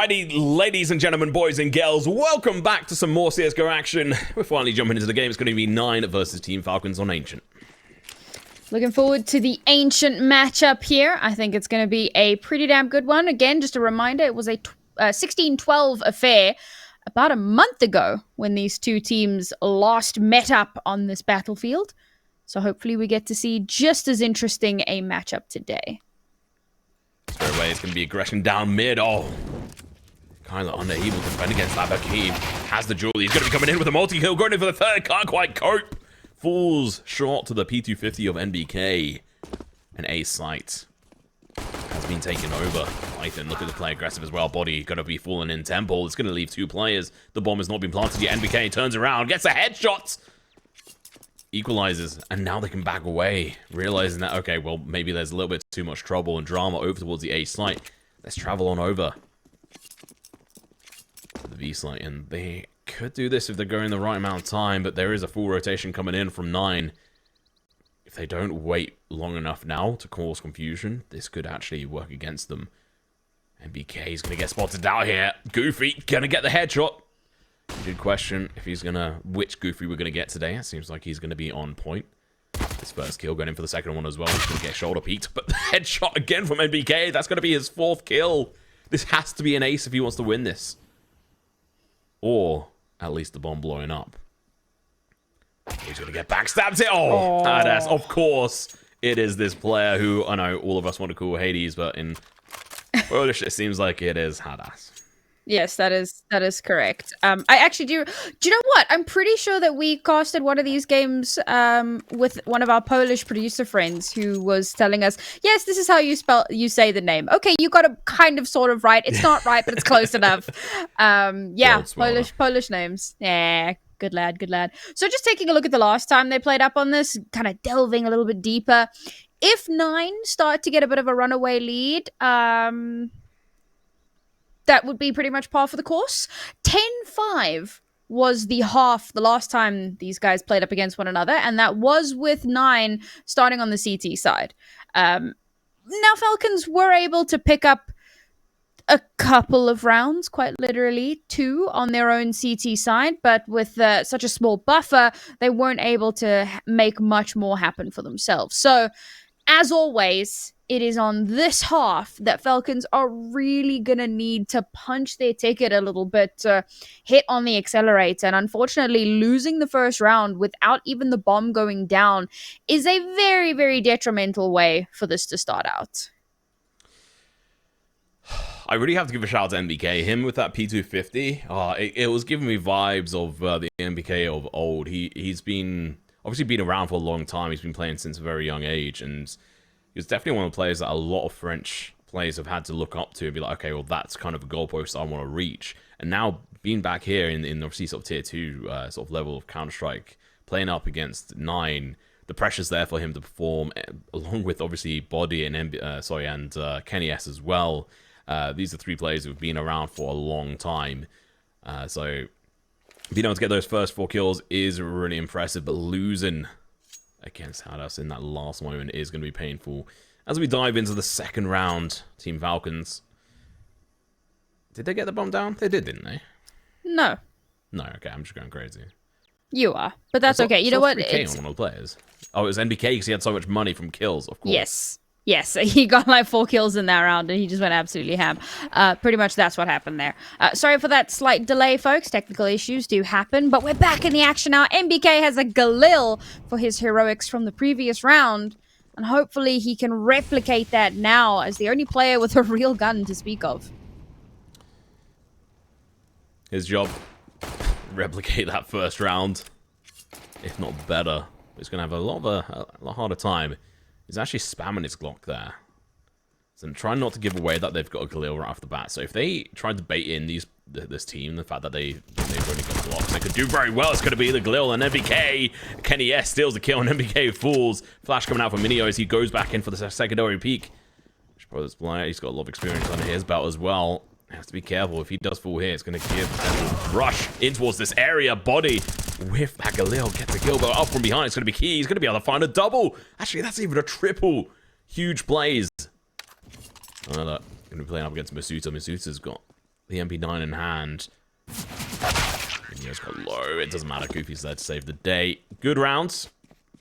Alrighty, ladies and gentlemen, boys and girls, welcome back to some more CSGO action. We're finally jumping into the game. It's going to be 9 versus Team Falcons on Ancient. Looking forward to the Ancient matchup here. I think it's going to be a pretty damn good one. Again, just a reminder, it was a 16-12 affair about a month ago when these two teams last met up on this battlefield. So hopefully we get to see just as interesting a matchup today. Straight away, it's going to be aggression down mid. Oh, kind of unable to defend against that. But KEiiiii has the jewel. He's going to be coming in with a multi-kill, going in for the third. Can't quite cope. Falls short to the P250 of NBK. An A site has been taken over. Python looking to play aggressive as well. Bodyy going to be falling in temple. It's going to leave 2 players. The bomb has not been planted yet. NBK turns around, gets a headshot. Equalizes, and now they can back away, realizing that, okay, well, maybe there's a little bit too much trouble and drama over towards the A site. Let's travel on over to the V site, and they could do this if they're going the right amount of time, but there is a full rotation coming in from 9. If they don't wait long enough now to cause confusion, this could actually work against them. NBK is going to get spotted out here. KEiiiii going to get the headshot. We did question if he's gonna which KEiiiii we're gonna get today. It seems like he's gonna be on point. His first kill going in for the second one as well. He's gonna get shoulder peeked, but the headshot again from NBK. That's gonna be his 4th kill. This has to be an ace if he wants to win this, or at least the bomb blowing up. He's gonna get backstabbed. Oh, badass! Of course, it is this player who I know all of us want to call KEiiiii, but in Polish it seems like it is Hadass. Yes, that is correct. I actually do you know what? I'm pretty sure that we casted one of these games with one of our Polish producer friends who was telling us, yes, this is how you say the name. Okay, you got it kind of sort of right. It's not right, but it's close enough. Yeah, Polish names. Yeah, good lad, good lad. So just taking a look at the last time they played up on this, kind of delving a little bit deeper. If 9 start to get a bit of a runaway lead, that would be pretty much par for the course. 10-5 was the half the last time these guys played up against one another, and that was with 9 starting on the CT side. Now, Falcons were able to pick up a couple of rounds, quite literally 2 on their own CT side, but with such a small buffer, they weren't able to make much more happen for themselves. So, as always, it is on this half that Falcons are really going to need to punch their ticket a little bit to hit on the accelerator. And unfortunately, losing the first round without even the bomb going down is a very, very detrimental way for this to start out. I really have to give a shout out to NBK. Him with that P250, it was giving me vibes of the NBK of old. He's been obviously been around for a long time. He's been playing since a very young age, and he was definitely one of the players that a lot of French players have had to look up to and be like, okay, well, that's kind of a goalpost I want to reach. And now being back here in obviously sort of tier 2 sort of level of Counter-Strike, playing up against 9, the pressure's there for him to perform, along with obviously bodyy and KEiiiii as well. These are 3 players who've been around for a long time. So being able to get those first 4 kills is really impressive, but losing against Hadass in that last moment is going to be painful. As we dive into the second round, Team Falcons. Did they get the bomb down? They did, didn't they? No. No, okay, I'm just going crazy. You are, but that's okay. You know what? It's on one of the players. Oh, it was NBK because he had so much money from kills, of course. Yes, he got like 4 kills in that round, and he just went absolutely ham. Pretty much that's what happened there. Sorry for that slight delay, folks. Technical issues do happen, but we're back in the action now. NBK has a Galil for his heroics from the previous round, and hopefully he can replicate that now as the only player with a real gun to speak of. His job, replicate that first round, if not better. He's going to have a lot harder time. He's actually spamming his Glock there. So I'm trying not to give away that they've got a Galil right off the bat. So if they tried to bait in this team, the fact that they've only got Glocks, they could do very well. It's going to be the Galil and NBK. KEiiiii steals the kill and NBK falls. Flash coming out for mynio as he goes back in for the secondary peek. He's got a lot of experience under his belt as well. He has to be careful. If he does fall here, it's going to give rush in towards this area. Bodyy with that Galil gets the kill, but up from behind, it's going to be KEiiiii. He's going to be able to find a double. Actually, that's even a triple. Huge plays. Going to be playing up against Masuta. Masuta's got the MP9 in hand. Mynio's got low. It doesn't matter. Goofy's there to save the day. Good rounds.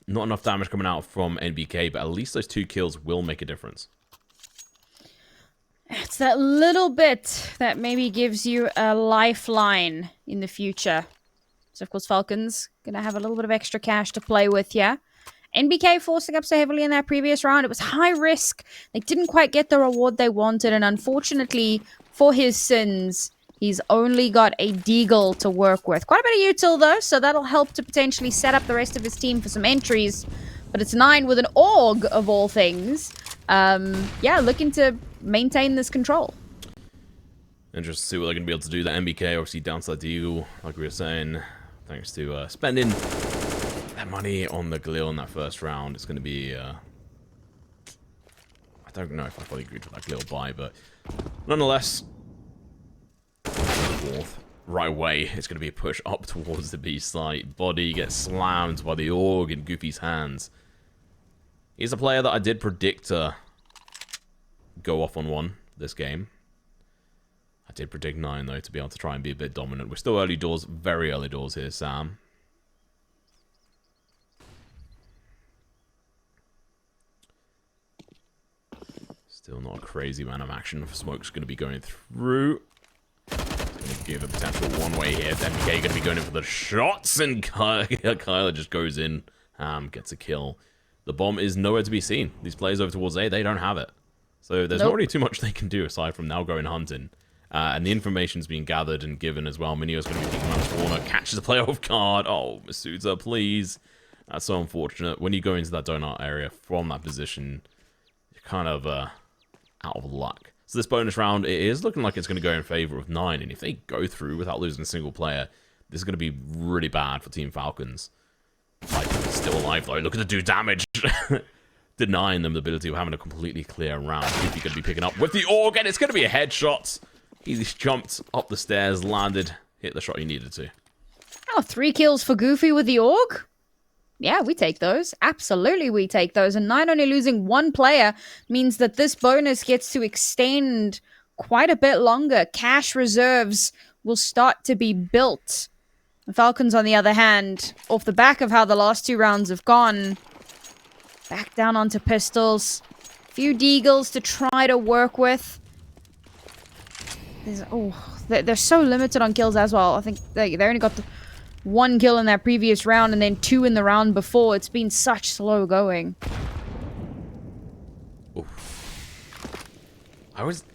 Not enough damage coming out from NBK, but at least those 2 kills will make a difference. It's that little bit that maybe gives you a lifeline in the future. So, of course, Falcons going to have a little bit of extra cash to play with here. NBK forcing up so heavily in that previous round. It was high risk. They didn't quite get the reward they wanted. And unfortunately, for his sins, he's only got a deagle to work with. Quite a bit of util, though, so that'll help to potentially set up the rest of his team for some entries. But it's 9 with an AUG, of all things. Yeah, looking to maintain this control. Interesting to see what they're going to be able to do. The NBK obviously down to that deal, like we were saying, thanks to spending that money on the Galil in that first round. It's going to be... I don't know if I fully agreed with that Galil buy, but nonetheless... Fourth. Right away, it's going to be a push up towards the B site. Body gets slammed by the AUG in Goofy's hands. He's a player that I did predict to go off on 1 this game. I did predict 9, though, to be able to try and be a bit dominant. We're still early doors, very early doors here, Sam. Still not a crazy amount of action. Smoke's going to be going through. Give a potential one-way here. NBK going to be going in for the shots, and KEiiiii just goes in, gets a kill. The bomb is nowhere to be seen. These players over towards A, they don't have it. So there's not really too much they can do aside from now going hunting. And the information's being gathered and given as well. Mynio's going to be peeking around the corner, catches the player off guard. Oh, Masuda, please. That's so unfortunate. When you go into that donut area from that position, you're kind of out of luck. So this bonus round, it is looking like it's going to go in favor of 9. And if they go through without losing a single player, this is going to be really bad for Team Falcons. Like, still alive, though. Look at the do damage. Denying them the ability of having a completely clear round. Goofy going to be picking up with the AUG, and it's going to be a headshot. He jumped up the stairs, landed, hit the shot he needed to. Oh, 3 kills for Goofy with the AUG? Yeah, we take those. Absolutely, we take those. And 9 only losing 1 player means that this bonus gets to extend quite a bit longer. Cash reserves will start to be built. The Falcons, on the other hand, off the back of how the last 2 rounds have gone, back down onto pistols. Few deagles to try to work with. They're so limited on kills as well. I think they only got 1 kill in that previous round and then 2 in the round before. It's been such slow going.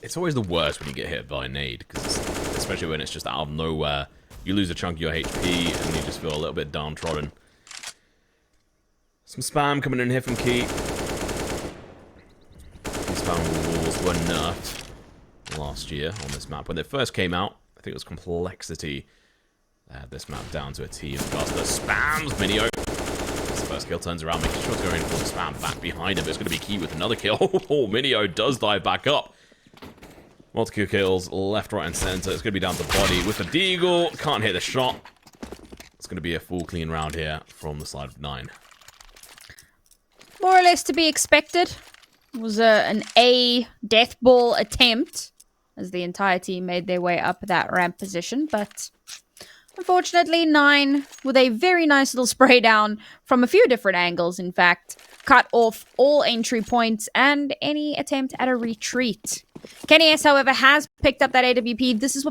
It's always the worst when you get hit by a nade, because especially when it's just out of nowhere. You lose a chunk of your HP and you just feel a little bit downtrodden. Some spam coming in here from KEiiiii. These spam walls were nerfed last year on this map. When they first came out, I think it was Complexity. They had this map down to a T in regards to the spams. Mynio. His first kill turns around, making sure to go in for the spam back behind him. But it's going to be KEiiiii with another kill. Oh, Mynio does dive back up. Multikill kills left, right, and center. It's going to be down to Body with a deagle. Can't hit the shot. It's going to be a full clean round here from the side of 9. More or less to be expected. It was an A death ball attempt as the entire team made their way up that ramp position. But unfortunately, 9 with a very nice little spray down from a few different angles, in fact, cut off all entry points and any attempt at a retreat. KEiiiii, however, has picked up that AWP. This is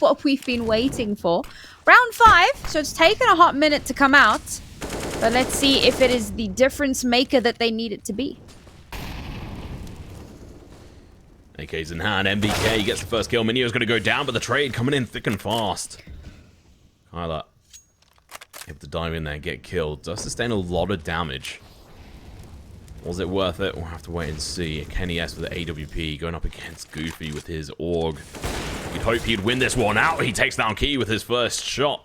what we've been waiting for. Round 5, so it's taken a hot minute to come out. But let's see if it is the difference maker that they need it to be. AK's in hand. NBK gets the first kill. Mynio's going to go down, but the trade coming in thick and fast. KEiiiii able to dive in there and get killed. Does sustain a lot of damage. Was it worth it? We'll have to wait and see. KEiiiiS with the AWP going up against Goofy with his AUG. You'd hope he'd win this one out. He takes down KEiiiii with his first shot.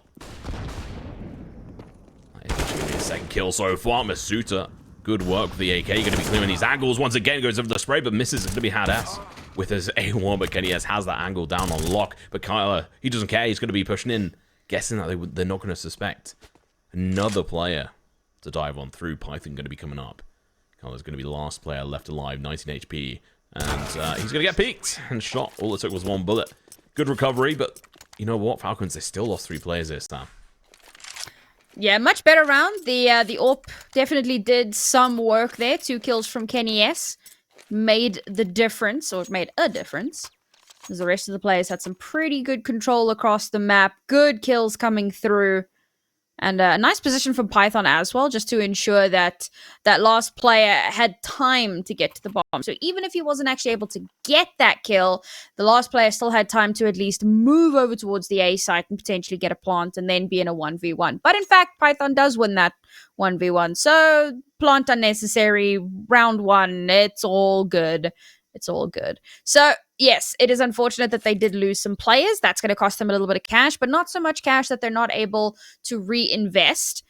That is going to be a second kill so far. Masuda, good work with the AK. Going to be clearing these angles. Once again, goes over the spray, but misses. It's going to be Had-S with his A1, but KEiiiS has that angle down on lock. But KEiiiii, he doesn't care. He's going to be pushing in, guessing that they're not going to suspect another player to dive on through. Python going to be coming up. KEiiii's going to be the last player left alive, 19 HP. And he's going to get peeked and shot. All it took was 1 bullet. Good recovery, but you know what? Falcons, they still lost 3 players this time. Yeah, much better round. The AWP definitely did some work there. 2 kills from KEiiiI made the difference, or made a difference. As the rest of the players had some pretty good control across the map. Good kills coming through. And a nice position from Python as well, just to ensure that that last player had time to get to the bomb. So even if he wasn't actually able to get that kill, the last player still had time to at least move over towards the A site and potentially get a plant and then be in a 1v1. But in fact, Python does win that 1v1. So plant unnecessary, round 1, it's all good. It's all good. So, yes, it is unfortunate that they did lose some players. That's going to cost them a little bit of cash, but not so much cash that they're not able to reinvest.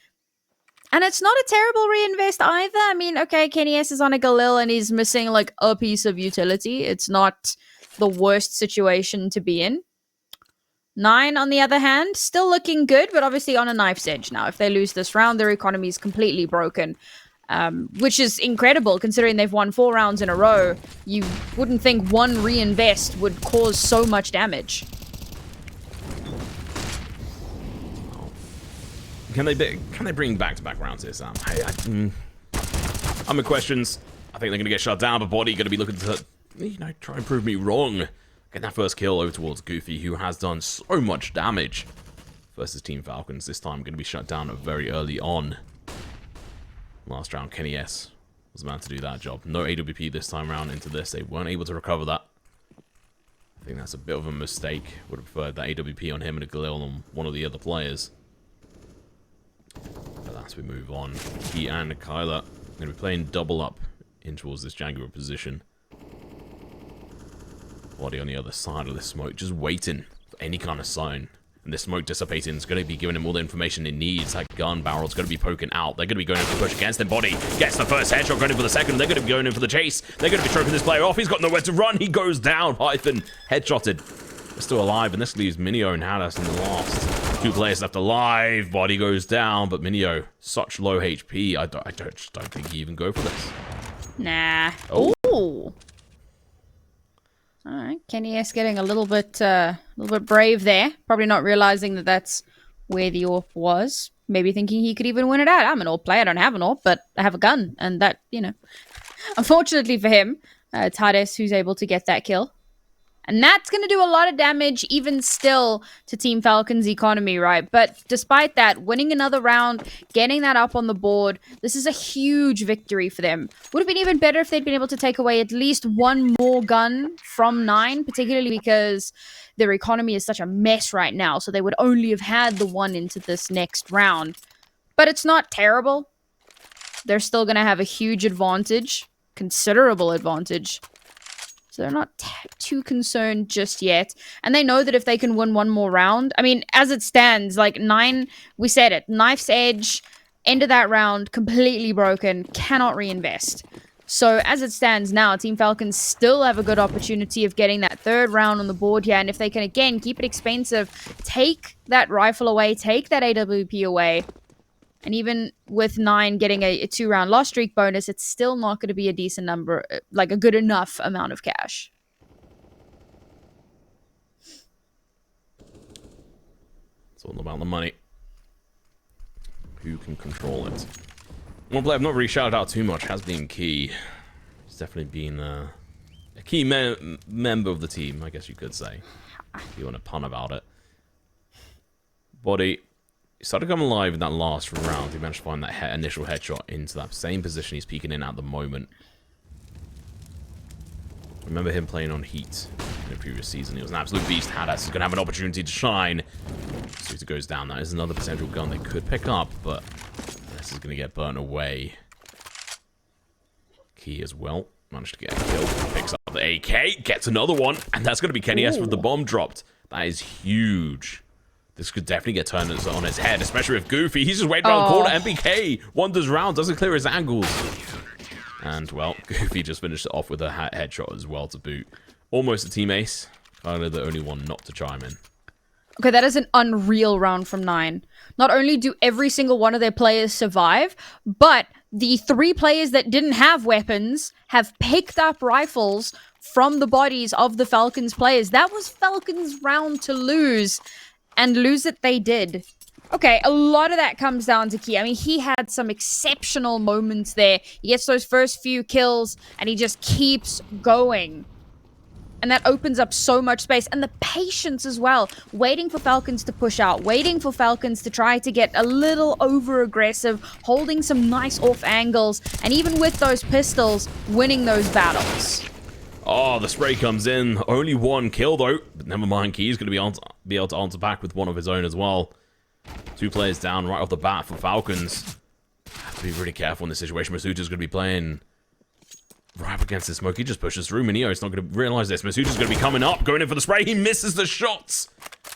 And it's not a terrible reinvest either. I mean, okay, KEiiiI is on a Galil and he's missing like a piece of utility. It's not the worst situation to be in. 9, on the other hand, still looking good, but obviously on a knife's edge now. If they lose this round, their economy is completely broken. Which is incredible considering they've won 4 rounds in a row. You wouldn't think one reinvest would cause so much damage. Can they bring back-to-back rounds here, Sam? I'm in questions. I think they're going to get shut down, but bodyy going to be looking to, you know, try and prove me wrong. Get that first kill over towards KEiiiii, who has done so much damage versus Team Falcons. This time going to be shut down very early on. Last round, KEiiiI was the man to do that job. No AWP this time around into this. They weren't able to recover that. I think that's a bit of a mistake. Would have preferred that AWP on him and a Galil on one of the other players. But as we move on, KEiiiI and KEiiiI going to be playing double up in towards this Jaguar position. bodyy on the other side of the smoke, just waiting for any kind of sign. And this smoke dissipating is going to be giving him all the information he needs. That gun barrel's going to be poking out. They're going to be going in for the push against him. bodyy gets the first headshot, going in for the second. They're going to be going in for the chase. They're going to be choking this player off. He's got nowhere to run. He goes down. Python headshotted. They're still alive, and this leaves mynio and Hadas in the last. 2 players left alive. bodyy goes down, but mynio, such low HP. I just don't think he even go for this. Nah. Oh. Ooh. All right, KEiiiI getting a little bit brave there. Probably not realizing that that's where the AWP was. Maybe thinking he could even win it out. I'm an AWP player. I don't have an AWP, but I have a gun, and that, you know, unfortunately for him, it's Hadas who's able to get that kill. And that's going to do a lot of damage, even still, to Team Falcon's economy, right? But despite that, winning another round, getting that up on the board, this is a huge victory for them. Would have been even better if they'd been able to take away at least one more gun from 9, particularly because their economy is such a mess right now, so they would only have had the 1 into this next round. But it's not terrible. They're still going to have a huge advantage, considerable advantage. So they're not too concerned just yet. And they know that if they can win one more round... I mean, as it stands, like 9... We said it. Knife's edge, end of that round, completely broken. Cannot reinvest. So as it stands now, Team Falcons still have a good opportunity of getting that 3rd round on the board here. And if they can, again, keep it expensive, take that rifle away, take that AWP away... And even with 9 getting a 2-round loss streak bonus, it's still not going to be a decent number, like a good enough amount of cash. It's all about the money. Who can control it? One player I've not really shouted out too much has been KEiiiI. He's definitely been a key member of the team, I guess you could say. If you want to pun about it. bodyy. He started coming alive in that last round. He managed to find that initial headshot into that same position he's peeking in at the moment. I remember him playing on Heat in the previous season. He was an absolute beast. Hadas is going to have an opportunity to shine. So if it goes down, that is another potential gun they could pick up, but this is going to get burnt away. KEiiiI as well. Managed to get a kill. Picks up the AK. Gets another one. And that's going to be KEnnyS with the bomb dropped. That is huge. This could definitely get turned on his head, especially with Goofy. He's just waiting around the corner. NBK wanders around, doesn't clear his angles. And, well, Goofy just finished it off with a headshot as well to boot. Almost a team ace. Kind of the only one not to chime in. Okay, that is an unreal round from 9. Not only do every single one of their players survive, but the 3 players that didn't have weapons have picked up rifles from the bodies of the Falcons players. That was Falcons' round to lose, and lose it they did. Okay, a lot of that comes down to KEiiiii. I mean, he had some exceptional moments there. He gets those first few kills, and he just keeps going. And that opens up so much space. And the patience as well. Waiting for Falcons to push out. Waiting for Falcons to try to get a little over-aggressive. Holding some nice off angles. And even with those pistols, winning those battles. Oh, the spray comes in. Only 1 kill, though. But never mind, KEiiii's going to be able to answer back with one of his own as well. 2 players down right off the bat for Falcons. Have to be really careful in this situation. Masuta's going to be playing right up against the smoke. He just pushes through. mynio is not going to realize this. Masuta's going to be coming up, going in for the spray. He misses the shots.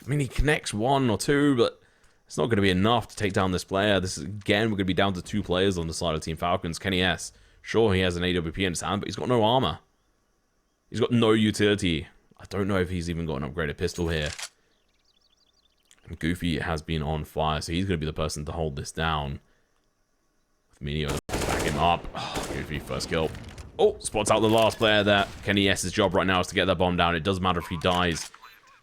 I mean, he connects 1 or 2, but it's not going to be enough to take down this player. This is, again, we're going to be down to 2 players on the side of Team Falcons. KEiiiI, sure, he has an AWP in his hand, but he's got no armor. He's got no utility. I don't know if he's even got an upgraded pistol here. And Goofy has been on fire, so he's going to be the person to hold this down. With mynio back him up. Oh, Goofy, first kill. Oh, spots out the last player there. KEiiiI's job right now is to get that bomb down. It doesn't matter if he dies.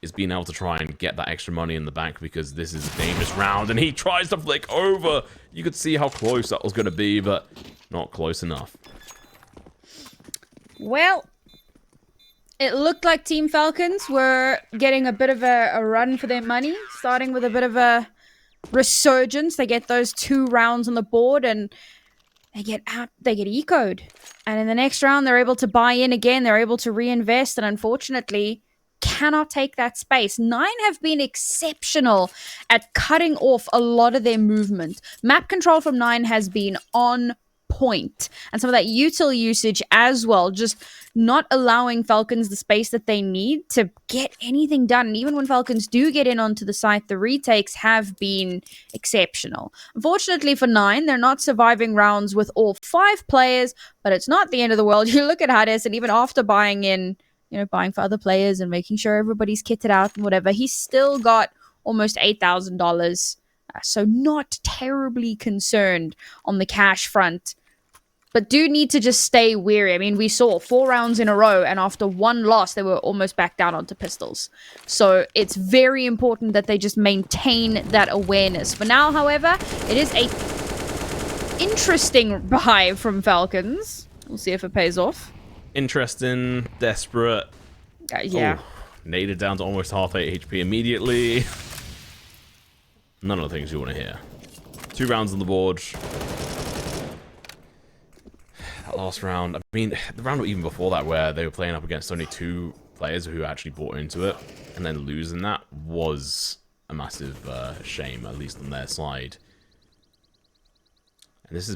It's being able to try and get that extra money in the bank because this is a dangerous round. And he tries to flick over. You could see how close that was going to be, but not close enough. Well, it looked like Team Falcons were getting a bit of a run for their money. Starting with a bit of a resurgence. They get those 2 rounds on the board and they get ecoed. And in the next round, they're able to buy in again. They're able to reinvest. And unfortunately, cannot take that space. 9 have been exceptional at cutting off a lot of their movement. Map control from 9 has been on point. And some of that util usage as well. Just not allowing Falcons the space that they need to get anything done. And even when Falcons do get in onto the site, the retakes have been exceptional. Unfortunately for 9, they're not surviving rounds with all 5 players, but it's not the end of the world. You look at Hades, and even after buying in, you know, buying for other players and making sure everybody's kitted out and whatever, he's still got almost $8,000. So not terribly concerned on the cash front. But do need to just stay wary. I mean, we saw 4 rounds in a row, and after 1 loss, they were almost back down onto pistols. So it's very important that they just maintain that awareness. For now, however, it is a interesting buy from Falcons. We'll see if it pays off. Interesting, desperate. Yeah. Oh, naded down to almost half HP immediately. None of the things you want to hear. 2 rounds on the board. Last round, I mean, the round even before that where they were playing up against only 2 players who actually bought into it, and then losing that was a massive shame, at least on their side. And this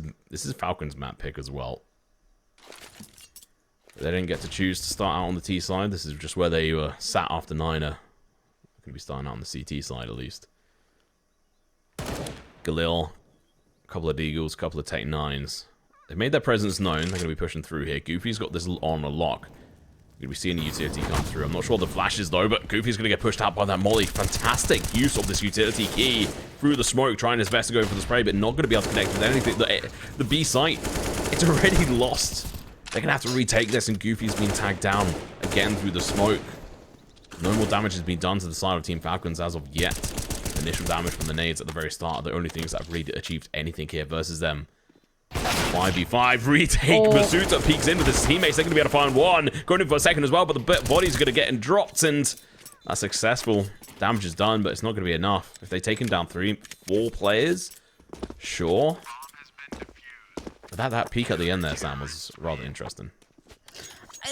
is Falcon's map pick as well. They didn't get to choose to start out on the T side. This is just where they were sat after Niner. Going to be starting out on the CT side at least. Galil, a couple of Deagles, a couple of Tech 9s. They've made their presence known. They're going to be pushing through here. Goofy's got this on a lock. You're going to be seeing the utility come through. I'm not sure the flashes, though, but Goofy's going to get pushed out by that molly. Fantastic use of this utility key through the smoke, trying his best to go for the spray, but not going to be able to connect with anything. The B site, it's already lost. They're going to have to retake this, and Goofy's been tagged down again through the smoke. No more damage has been done to the side of Team Falcons as of yet. Initial damage from the nades at the very start are the only things that have really achieved anything here versus them. 5v5 retake. Masuta peeks in with his teammates. They're going to be able to find one. Going in for a second as well, but the body's going to get dropped, and that's successful. Damage is done, but it's not going to be enough. If they take him down 3-4 players, sure. But that peak at the end there, Sam, was rather interesting.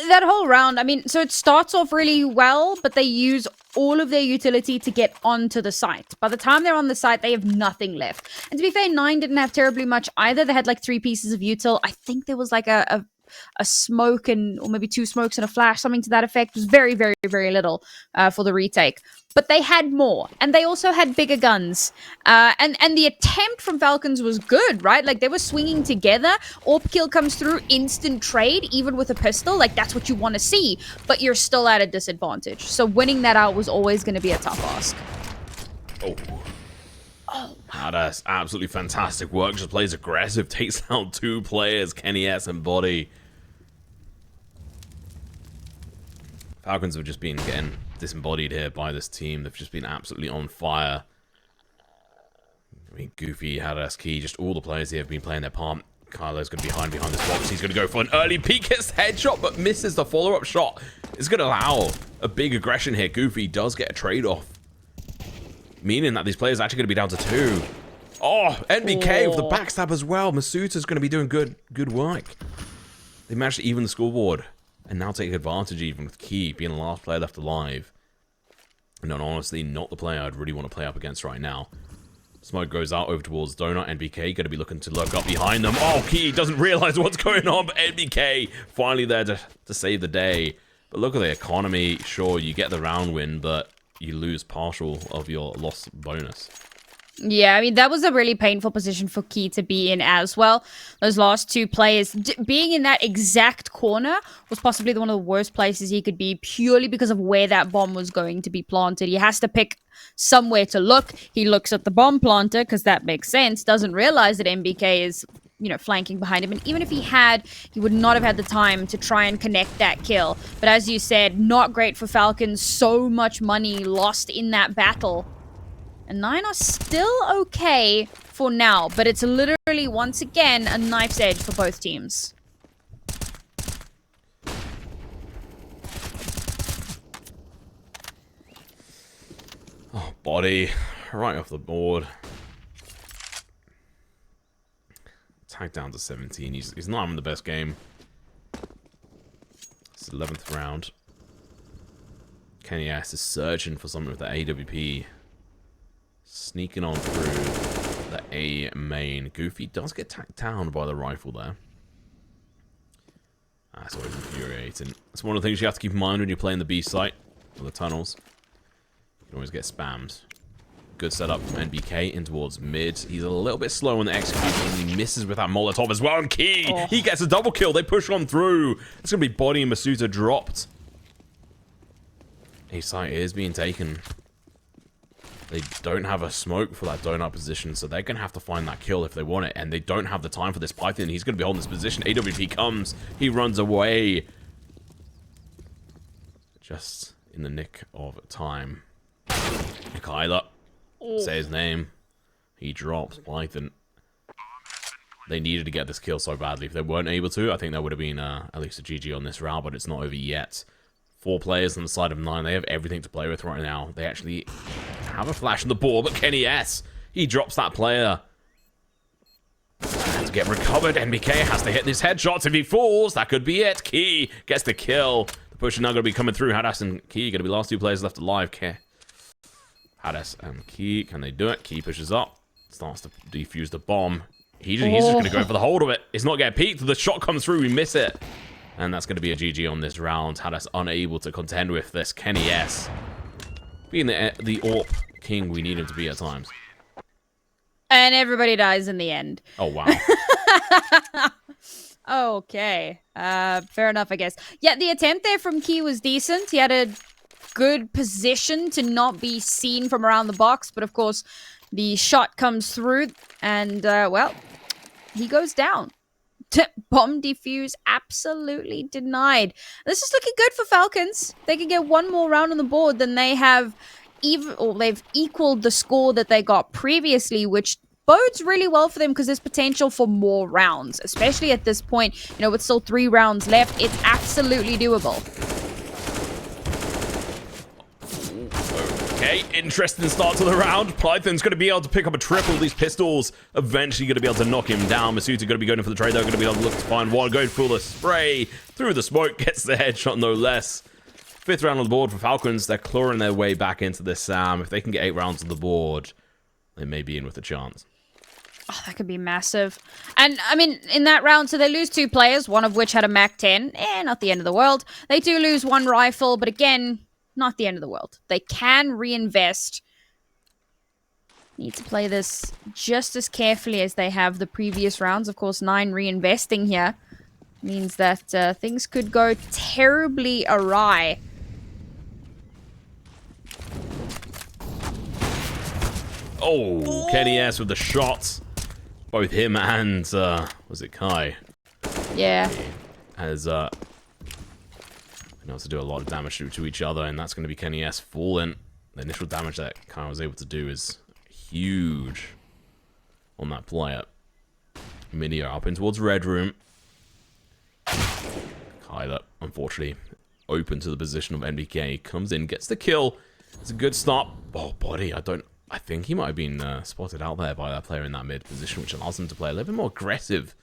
That whole round, I mean, so it starts off really well, but they use all of their utility to get onto the site. By the time they're on the site, they have nothing left. And to be fair, 9 didn't have terribly much either. They had like 3 pieces of util. I think there was like a smoke and, or maybe 2 smokes and a flash, something to that effect. It was very, very, very little for the retake. But they had more, and they also had bigger guns. And the attempt from Falcons was good, right? Like, they were swinging together. AWP kill comes through, instant trade, even with a pistol. Like, that's what you want to see, but you're still at a disadvantage. So winning that out was always going to be a tough ask. Oh. Oh, my That's absolutely fantastic work. Just plays aggressive, takes out 2 players, KEiiiI and bodyy. Falcons have just been getting disembodied here by this team. They've just been absolutely on fire. I mean, Goofy, KEiiiii, just all the players here have been playing their part. Kylo's going to be behind this box. He's going to go for an early peek, gets the headshot, but misses the follow-up shot. It's going to allow a big aggression here. Goofy does get a trade-off, meaning that these players are actually going to be down to 2. Oh, NBK with the backstab as well. Masuta's going to be doing good work. They managed to even the scoreboard and now take advantage even with KEiiiii being the last player left alive. And honestly, not the player I'd really want to play up against right now. Smoke goes out over towards Donut. NBK going to be looking to lurk up behind them. Oh, KEiiiii doesn't realize what's going on, but NBK finally there to save the day. But look at the economy. Sure, you get the round win, but you lose partial of your loss bonus. Yeah, I mean, that was a really painful position for KEiiiii to be in as well. Those last 2 players, being in that exact corner was possibly one of the worst places he could be, purely because of where that bomb was going to be planted. He has to pick somewhere to look. He looks at the bomb planter, because that makes sense, doesn't realize that NBK is, you know, flanking behind him. And even if he had, he would not have had the time to try and connect that kill. But as you said, not great for Falcons. So much money lost in that battle. And 9 are still okay for now, but it's literally, once again, a knife's edge for both teams. Oh, bodyy, right off the board. Tag down to 17. He's not having the best game. It's the 11th round. KEiiiI is searching for something with the AWP. Sneaking on through the A main. Goofy does get tacked down by the rifle there. That's always infuriating. It's one of the things you have to keep in mind when you're playing the B site, or the tunnels. You can always get spammed. Good setup from NBK in towards mid. He's a little bit slow in the execution. He misses with that Molotov as well. And KEiiiii, he gets a double kill. They push on through. It's going to be bodyy and Masuta dropped. A site is being taken. They don't have a smoke for that donut position, so they're going to have to find that kill if they want it, and they don't have the time for this Python. He's going to be holding this position. AWP comes. He runs away. Just in the nick of time. KEiiiii, say his name. He drops Python. They needed to get this kill so badly. If they weren't able to, I think there would have been at least a GG on this round, but it's not over yet. 4 players on the side of 9. They have everything to play with right now. They actually have a flash on the board, but KEiiiI, he drops that player. To get recovered, NBK has to hit these headshots. If he falls, that could be it. KEiiiI gets the kill. The push is now going to be coming through. Hadas and KEiiiI going to be last 2 players left alive. Hadas and KEiiiI, can they do it? KEiiiI pushes up, starts to defuse the bomb. He's just going to go for the hold of it. It's not getting peeked. The shot comes through. We miss it. And that's going to be a GG on this round. Hadas unable to contend with this. KEiiiI, being the AWP king we need him to be at times. And everybody dies in the end. Oh, wow. Okay. Fair enough, I guess. Yeah, the attempt there from KEiiiI was decent. He had a good position to not be seen from around the box. But, of course, the shot comes through. And, well, he goes down. Bomb defuse absolutely denied. This is looking good for Falcons. They can get 1 more round on the board than they have, they've equaled the score that they got previously, which bodes really well for them because there's potential for more rounds, especially at this point. You know, with still 3 rounds left, it's absolutely doable. Okay, interesting start to the round. Python's going to be able to pick up a triple. These pistols eventually going to be able to knock him down. Masuta going to be going in for the trade. They're going to be able to look to find one. Going for the spray through the smoke. Gets the headshot, no less. 5th round on the board for Falcons. They're clawing their way back into this Sam. If they can get 8 rounds on the board, they may be in with a chance. Oh, that could be massive. And, I mean, in that round, so they lose 2 players, one of which had a MAC-10. Not the end of the world. They do lose 1 rifle, but again, not the end of the world. They can reinvest. Need to play this just as carefully as they have the previous rounds. Of course, 9 reinvesting here means that things could go terribly awry. Oh, KEiiiI with the shots. Both him and, was it KEiiiI? Yeah. Has, knows to do a lot of damage to each other, and that's going to be KEiiiI falling. The initial damage that KEiiiI was able to do is huge on that player. mynio up in towards Red Room. KEiiiI, unfortunately, open to the position of NBK. Comes in, gets the kill. It's a good start. Oh, body. I think he might have been spotted out there by that player in that mid position, which allows him to play a little bit more aggressive.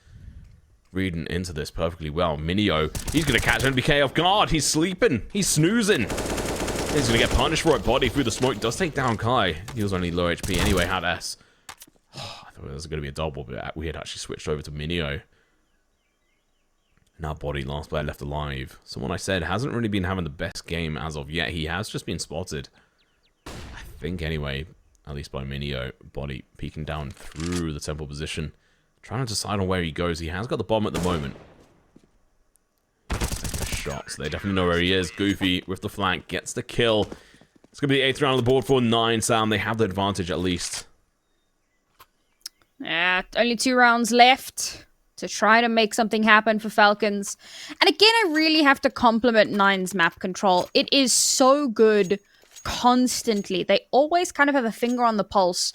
Reading into this perfectly well. mynio, he's going to catch NBK off guard. He's sleeping. He's snoozing. He's going to get punished for it. Body through the smoke. Does take down KEiiiI. He was only low HP anyway, had S. Oh, I thought it was going to be a double, but we had actually switched over to mynio. Now body, last player left alive. Someone I said hasn't really been having the best game as of yet. He has just been spotted. I think anyway, at least by mynio. Body peeking down through the temple position. Trying to decide on where he goes. He has got the bomb at the moment. Shots. They definitely know where he is. KEiiiI with the flank gets the kill. It's going to be the 8th round on the board for 9, Sam. They have the advantage at least. Yeah, only 2 rounds left to try to make something happen for Falcons. And again, I really have to compliment Nine's map control. It is so good constantly. They always kind of have a finger on the pulse,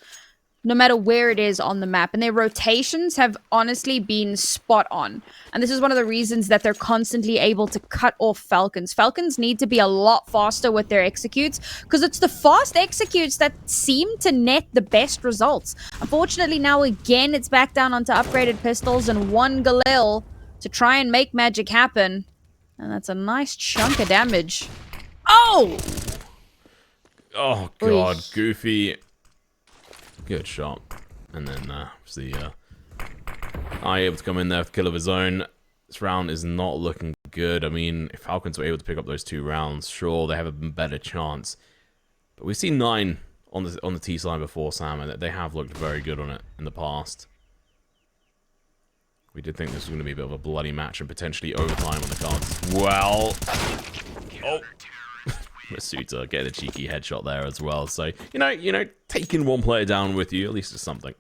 no matter where it is on the map. And their rotations have honestly been spot on. And this is one of the reasons that they're constantly able to cut off Falcons. Falcons need to be a lot faster with their executes, because it's the fast executes that seem to net the best results. Unfortunately, now again, it's back down onto upgraded pistols and 1 Galil to try and make magic happen. And that's a nice chunk of damage. Oh! Oh, God. KEiiiI. Good shot. And then, obviously, able to come in there with a kill of his own. This round is not looking good. I mean, if Falcons were able to pick up those 2 rounds, sure, they have a better chance. But we've seen 9 on the T side before, Sam, and they have looked very good on it in the past. We did think this was going to be a bit of a bloody match and potentially overtime on the cards. Well, oh. Masuta getting a cheeky headshot there as well. So, you know, taking 1 player down with you, at least is something.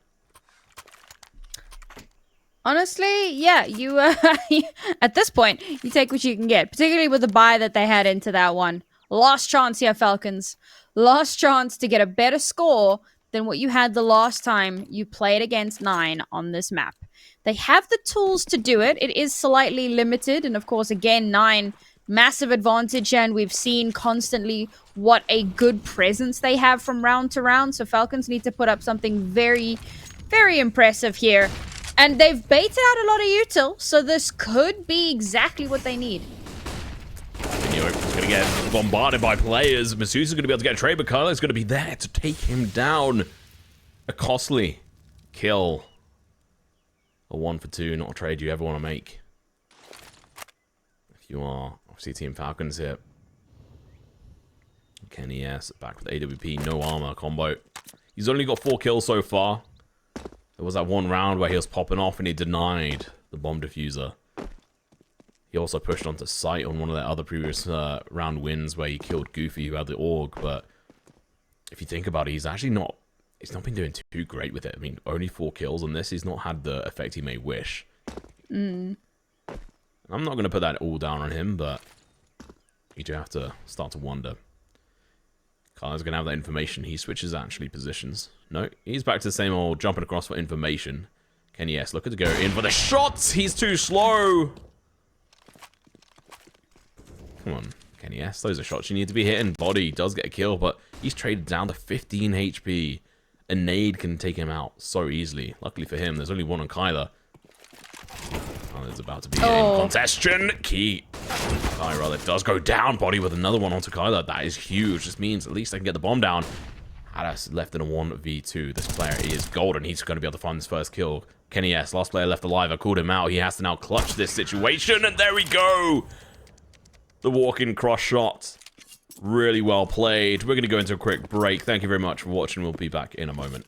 Honestly, yeah, you at this point, you take what you can get, particularly with the buy that they had into that one. Last chance here, Falcons. Last chance to get a better score than what you had the last time you played against 9 on this map. They have the tools to do it. It is slightly limited, and of course, again, 9... massive advantage, and we've seen constantly what a good presence they have from round to round. So Falcons need to put up something very, very impressive here. And they've baited out a lot of util, so this could be exactly what they need. He's going to get bombarded by players. Masusa's going to be able to get a trade, but KEiiiI's going to be there to take him down. A costly kill. A 1 for 2, not a trade you ever want to make. If you are... obviously, Team Falcons here. KEiiiI back with AWP, no armor combo. He's only got 4 kills so far. There was that 1 round where he was popping off and he denied the bomb diffuser. He also pushed onto site on one of the other previous round wins where he killed KEiiiI, who had the AUG. But if you think about it, he's actually not... he's not been doing too great with it. I mean, only 4 kills on this. He's not had the effect he may wish. I'm not going to put that all down on him, but you do have to start to wonder. KEiiiI's going to have that information. He switches actually positions. No, he's back to the same old jumping across for information. KEiiiI looking to go in for the shots. He's too slow. Come on, KEiiiI. Those are shots you need to be hitting. Body does get a kill, but he's traded down to 15 HP. A nade can take him out so easily. Luckily for him, there's only 1 on KEiiiI. There's about to be a contestation. KEiiiI rather does go down. Body with another one onto KEiiiI. That is huge. This means at least they can get the bomb down. Hadas left in a 1v2. This player is golden. He's going to be able to find his first kill. KEiiiI, last player left alive. I called him out. He has to now clutch this situation. And there we go. The walk-in cross shot. Really well played. We're going to go into a quick break. Thank you very much for watching. We'll be back in a moment.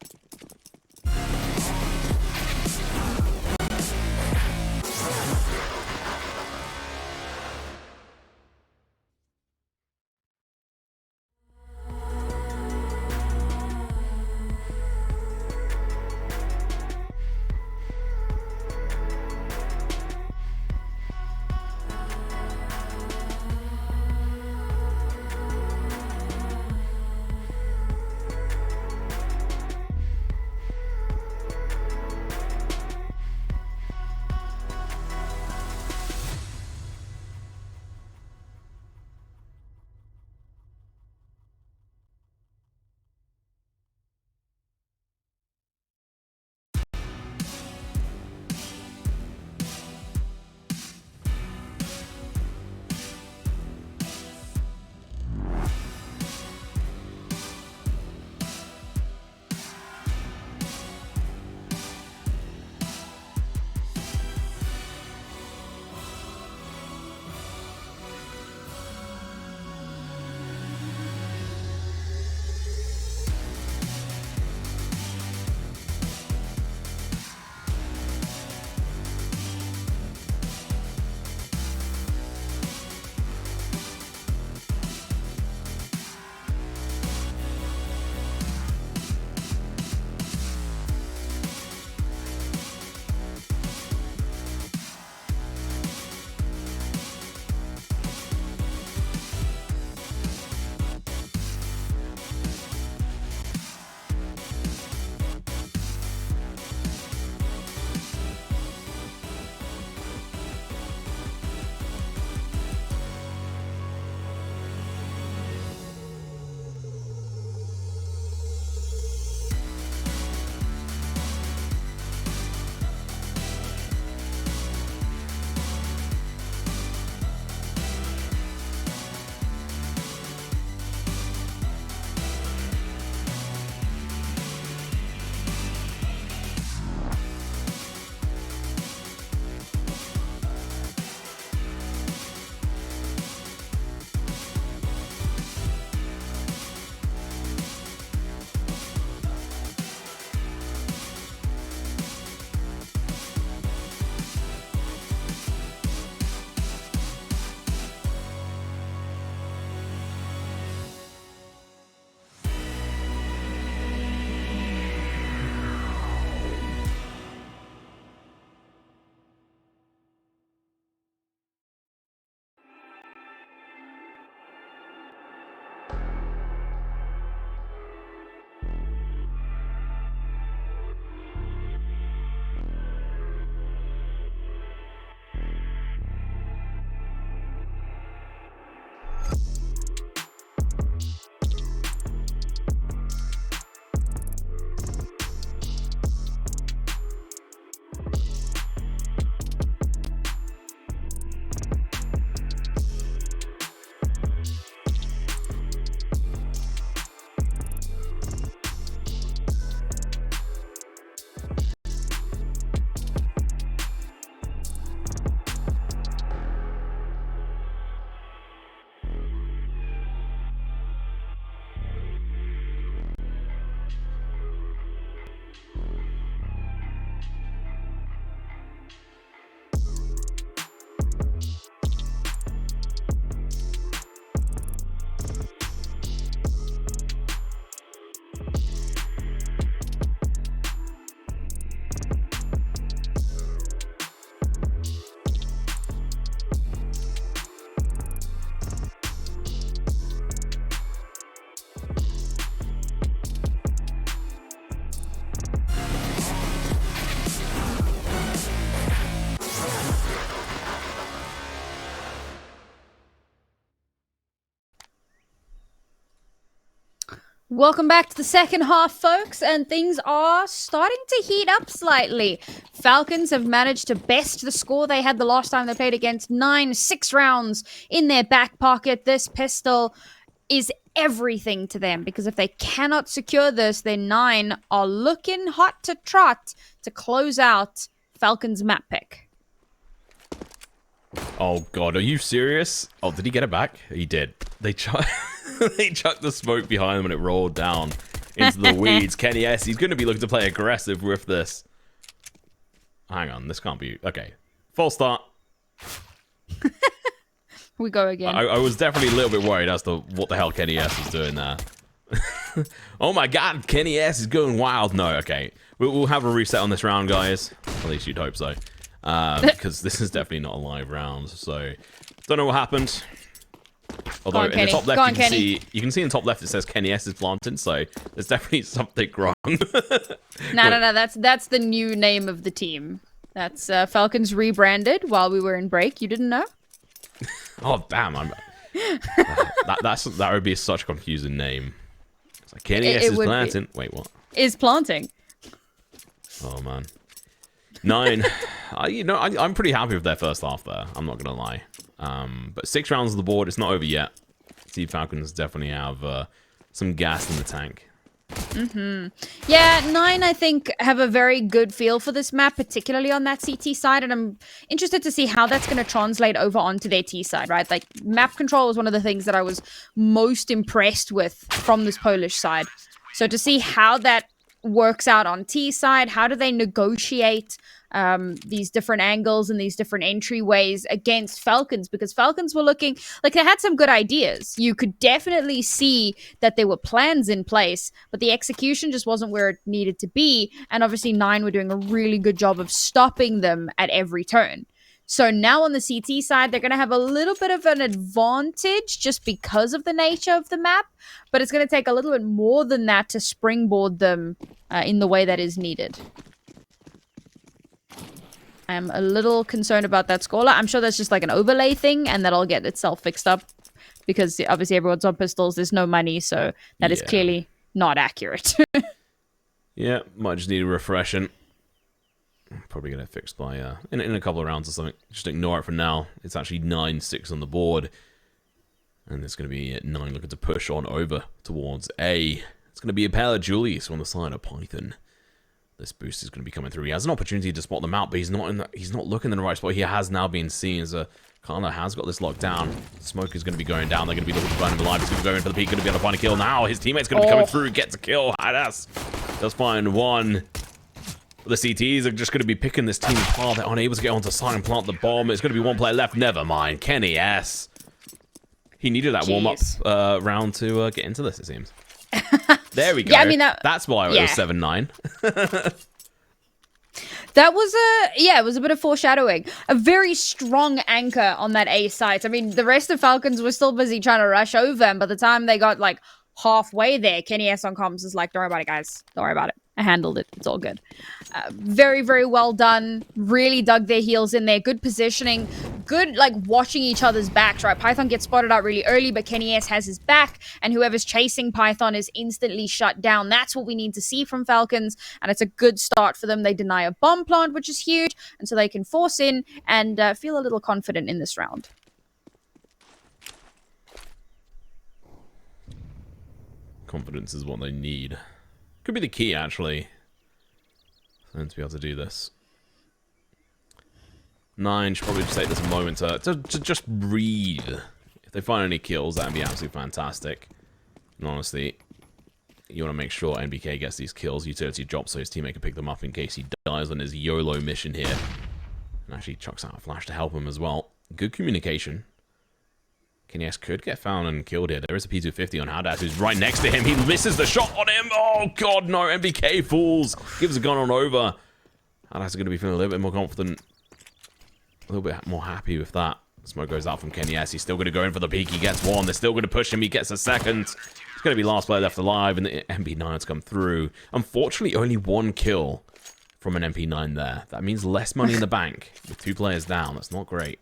Welcome back to the second half, folks, and things are starting to heat up slightly. Falcons have managed to best the score they had the last time they played against 9, 6 rounds in their back pocket. This pistol is everything to them, because if they cannot secure this, then 9 are looking hot to trot to close out Falcons map pick. Oh god, are you serious? Oh, did he get it back? He did. They chucked the smoke behind him and it rolled down into the weeds. KEiiiI, he's going to be looking to play aggressive with this. Hang on, this can't be... Okay, false start. We go again. I was definitely a little bit worried as to what the hell KEiiiI is doing there. Oh my god, KEiiiI is going wild. No, okay. We'll have a reset on this round, guys. At least you'd hope so. Because this is definitely not a live round, so... Don't know what happened. Although in the top left you can see in the top left it says KEiiiI is planted, so there's definitely something wrong. No, that's the new name of the team. That's Falcons rebranded while we were in break. You didn't know? Oh damn! That would be such a confusing name. It's like KEiiiI is planting. Wait, what? Is planting. Oh man. 9. I'm pretty happy with their first half there. I'm not gonna lie. But 6 rounds on the board. It's not over yet. See, Falcons definitely have some gas in the tank. Yeah, 9, I think, have a very good feel for this map, particularly on that CT side, and I'm interested to see how that's going to translate over onto their T side, right? Like, map control was one of the things that I was most impressed with from this Polish side. So to see how that works out on T side, how do they negotiate these different angles and these different entryways against Falcons, because Falcons were looking like they had some good ideas. You could definitely see that there were plans in place, but the execution just wasn't where it needed to be. And obviously 9 were doing a really good job of stopping them at every turn. So now on the CT side, they're going to have a little bit of an advantage just because of the nature of the map, but it's going to take a little bit more than that to springboard them in the way that is needed. I'm a little concerned about that scoreline. I'm sure that's just like an overlay thing, and that'll get itself fixed up, because obviously everyone's on pistols. There's no money, so that is clearly not accurate. Yeah, might just need a refreshing. Probably get it fixed by in a couple of rounds or something. Just ignore it for now. It's actually 9-6 on the board, and it's going to be 9 looking to push on over towards A. It's going to be a pair of Julius on the side of Python. This boost is going to be coming through. He has an opportunity to spot them out, but he's not looking in the right spot. He has now been seen as Carla has got this locked down. Smoke is going to be going down. They're going to be looking to burn him alive. He's going to go in for the peak. Going to be able to find a kill now. His teammate's going to be coming through. Gets a kill. Hadas does find one. The CTs are just going to be picking this team apart. They're unable to get onto site and plant the bomb. It's going to be one player left. Never mind. KEiiiI. He needed that warm-up round to get into this, it seems. There we go. Yeah, I mean, that's why it was 7-9. That was it was a bit of foreshadowing. A very strong anchor on that A site. I mean, the rest of Falcons were still busy trying to rush over, and by the time they got like halfway there, KEiiiI on comms is like, don't worry about it, guys. Don't worry about it. I handled it. It's all good. Very, very well done. Really dug their heels in there. Good positioning. Good, like, watching each other's backs, right? Python gets spotted out really early, but KEiiiI has his back, and whoever's chasing Python is instantly shut down. That's what we need to see from Falcons, and it's a good start for them. They deny a bomb plant, which is huge, and so they can force in and feel a little confident in this round. Confidence is what they need. Could be the key, actually, for them to be able to do this. 9 should probably just take this moment to just breathe. If they find any kills, that'd be absolutely fantastic. And honestly, you want to make sure NBK gets these kills, utility drops, so his teammate can pick them up in case he dies on his YOLO mission here. And actually chucks out a flash to help him as well. Good communication. KEiiiI could get found and killed here. There is a P250 on Hadas, who's right next to him. He misses the shot on him. Oh, God, no. NBK falls. Gives a gun on over. Hadas is going to be feeling a little bit more confident. A little bit more happy with that. Smoke goes out from KEiiiI. He's still going to go in for the peak. He gets one. They're still going to push him. He gets a second. It's going to be last player left alive, and the MP9's come through. Unfortunately, only 1 kill from an MP9 there. That means less money in the bank with 2 players down. That's not great.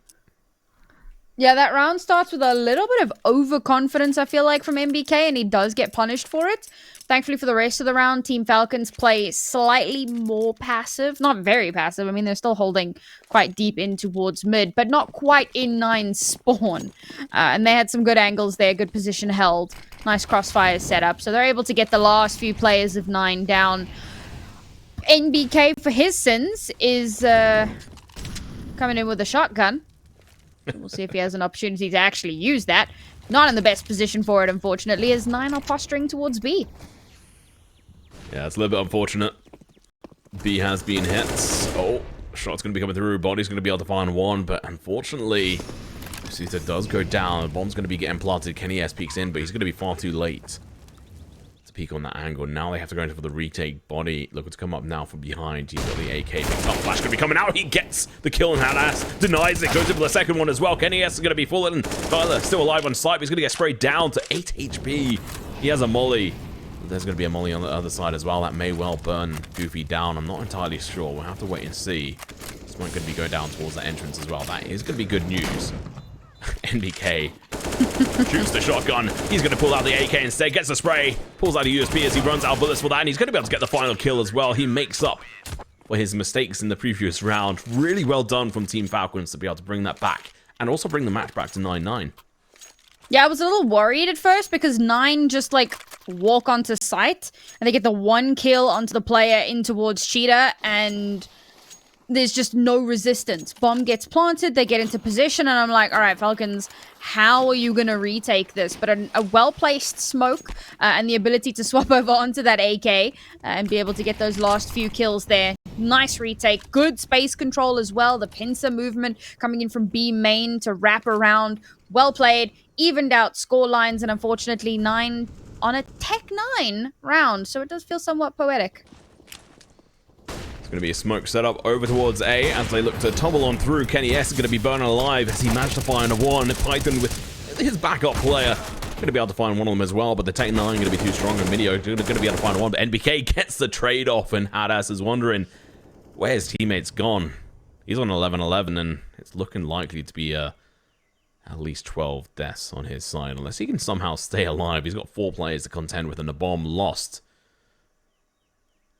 Yeah, that round starts with a little bit of overconfidence, I feel like, from NBK, and he does get punished for it. Thankfully for the rest of the round, Team Falcons play slightly more passive. Not very passive. I mean, they're still holding quite deep in towards mid, but not quite in 9 spawn. And they had some good angles there, good position held. Nice crossfire setup. So they're able to get the last few players of 9 down. NBK, for his sins, is coming in with a shotgun. We'll see if he has an opportunity to actually use that. Not in the best position for it, unfortunately, as 9 are posturing towards B. Yeah, it's a little bit unfortunate. B has been hit. Oh, shot's going to be coming through. Body's going to be able to find one, but unfortunately, Suta does go down. The bomb's going to be getting planted. KEiiiI peeks in, but he's going to be far too late to peek on that angle. Now they have to go in for the retake. Body looking to come up now from behind. He's got the AK. Picks up. Flash going to be coming out. He gets the kill and Hadas denies it. Goes in for the second one as well. KEiiiI is going to be full in. Tyler still alive on site, but he's going to get sprayed down to 8 HP. He has a molly. There's going to be a molly on the other side as well. That may well burn Goofy down. I'm not entirely sure. We'll have to wait and see. This might going to be going down towards the entrance as well. That is going to be good news. NBK shoots the shotgun. He's going to pull out the AK instead. Gets the spray. Pulls out a USP as he runs out of bullets for that. And he's going to be able to get the final kill as well. He makes up for his mistakes in the previous round. Really well done from Team Falcons to be able to bring that back. And also bring the match back to 9-9. Yeah, I was a little worried at first because 9 just, like, walk onto site and they get the 1 kill onto the player in towards Cheetah and there's just no resistance. Bomb gets planted, they get into position, and I'm like, all right, Falcons, how are you going to retake this? But a well-placed smoke and the ability to swap over onto that AK and be able to get those last few kills there. Nice retake. Good space control as well. The pincer movement coming in from B main to wrap around. Well played. Evened out score lines, and unfortunately 9 on a Tech 9 round. So it does feel somewhat poetic. It's going to be a smoke setup over towards A as they look to tumble on through. KEiiiI is going to be burning alive as he managed to find one. Python with his backup player going to be able to find one of them as well, but the Tech 9 going to be too strong, and mynio going to be able to find one. But NBK gets the trade off, and Hadas is wondering where his teammate's gone. He's on 11-11, and it's looking likely to be at least 12 deaths on his side, unless he can somehow stay alive. He's got 4 players to contend with, and the bomb lost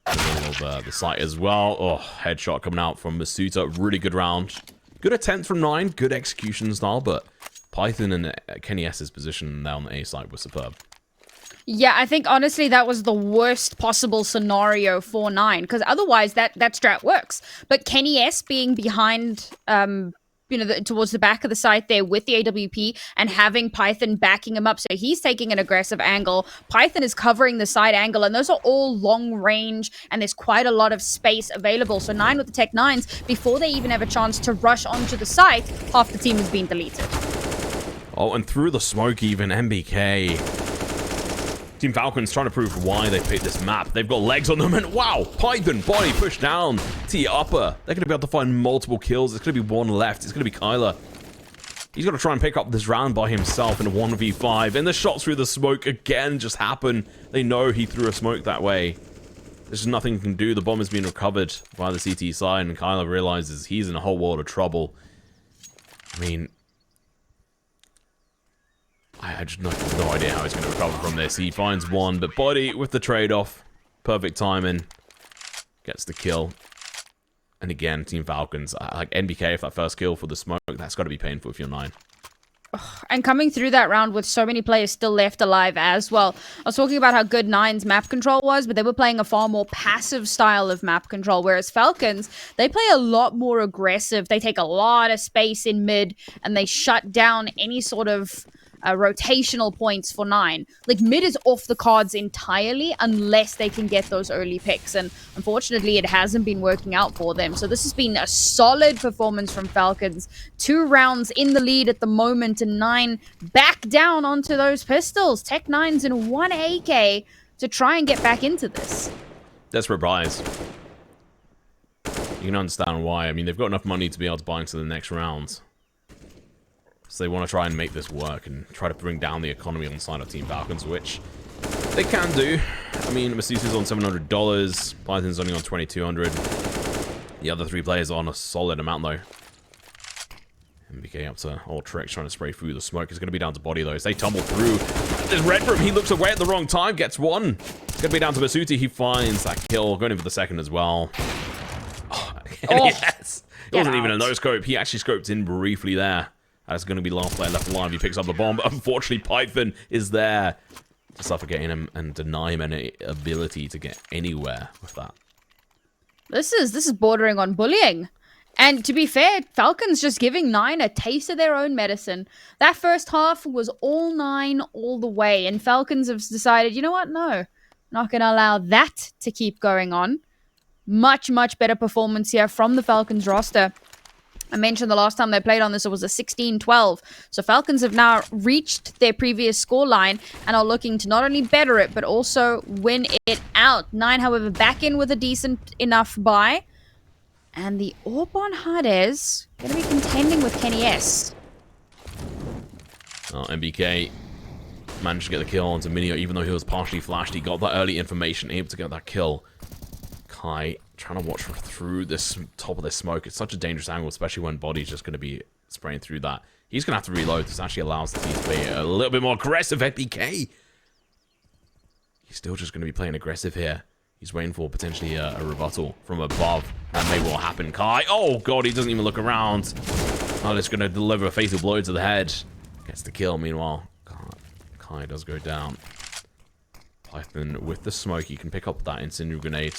of the site as well. Oh, headshot coming out from Masuta. Really good round. Good attempt from 9. Good execution style, but Python and KEiii's position there on the A side was superb. Yeah, I think honestly that was the worst possible scenario for 9, because otherwise that strat works. But KEiiiI being behind, towards the back of the site there with the AWP and having Python backing him up, so he's taking an aggressive angle. Python is covering the side angle, and those are all long range, and there's quite a lot of space available. So 9 with the Tech 9s, before they even have a chance to rush onto the site, half the team has been deleted. Oh, and through the smoke even, NBK. Team Falcons trying to prove why they picked this map. They've got legs on them, and wow, Python, body pushed down. T upper. They're going to be able to find multiple kills. It's going to be 1 left. It's going to be KEiiiI. He's got to try and pick up this round by himself in a 1v5. And the shots through the smoke again just happen. They know he threw a smoke that way. There's just nothing he can do. The bomb has been recovered by the CT side, and KEiiiI realizes he's in a whole world of trouble. I mean, I just have no idea how he's going to recover from this. He finds one, but Body with the trade-off. Perfect timing. Gets the kill. And again, Team Falcons, like NBK, if that first kill for the smoke, that's got to be painful if you're 9. And coming through that round with so many players still left alive as well. I was talking about how good 9's map control was, but they were playing a far more passive style of map control, whereas Falcons, they play a lot more aggressive. They take a lot of space in mid, and they shut down any sort of rotational points for 9. Like, mid is off the cards entirely unless they can get those early picks, and unfortunately it hasn't been working out for them. So this has been a solid performance from Falcons. 2 rounds in the lead at the moment, and 9 back down onto those pistols. Tech 9s and 1 AK to try and get back into this. Desperate buys. You can understand why. I mean, they've got enough money to be able to buy into the next round. So they want to try and make this work and try to bring down the economy on the side of Team Falcons, which they can do. I mean, Masusa's on $700. Python's only on $2,200. The other 3 players are on a solid amount, though. NBK up to old tricks, trying to spray through the smoke. It's going to be down to Body, though. As they tumble through. There's Red Room. He looks away at the wrong time. Gets one. It's going to be down to Masuti. He finds that kill. Going in for the second as well. Oh, yes. It wasn't even a no-scope. He actually scoped in briefly there. That's going to be the last player left alive. He picks up the bomb. But unfortunately, Python is there to suffocate him and deny him any ability to get anywhere with that. This is bordering on bullying. And to be fair, Falcons just giving 9 a taste of their own medicine. That first half was all 9 all the way. And Falcons have decided, you know what? No, not going to allow that to keep going on. Much, much better performance here from the Falcons roster. I mentioned the last time they played on this, it was a 16-12. So Falcons have now reached their previous scoreline and are looking to not only better it, but also win it out. 9, however, back in with a decent enough buy. And the Orb on Hades going to be contending with KEiiiI. NBK managed to get the kill onto mynio, even though he was partially flashed. He got that early information, able to get that kill. KEiiiI trying to watch through this top of this smoke. It's such a dangerous angle, especially when Body's just going to be spraying through that. He's going to have to reload. This actually allows the team to be a little bit more aggressive. NBK, he's still just going to be playing aggressive here. He's waiting for potentially a rebuttal from above. That may well happen. KEiiiI, oh god, he doesn't even look around. Oh, it's going to deliver a fatal blow to the head. Gets the kill. Meanwhile, KEiiiI does go down. Python with the smoke. He can pick up that incendiary grenade.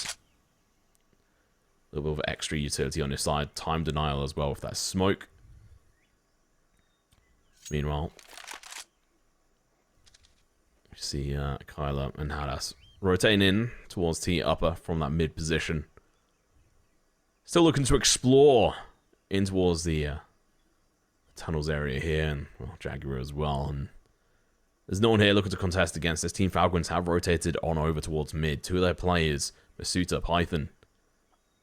A little bit of extra utility on his side. Time denial as well with that smoke. Meanwhile, we see KEiiiI and Hades rotating in towards T upper from that mid position. Still looking to explore in towards the tunnels area here, and well, Jaguar as well. And there's no one here looking to contest against this. Team Falcons have rotated on over towards mid. 2 of their players, Masuta, Python,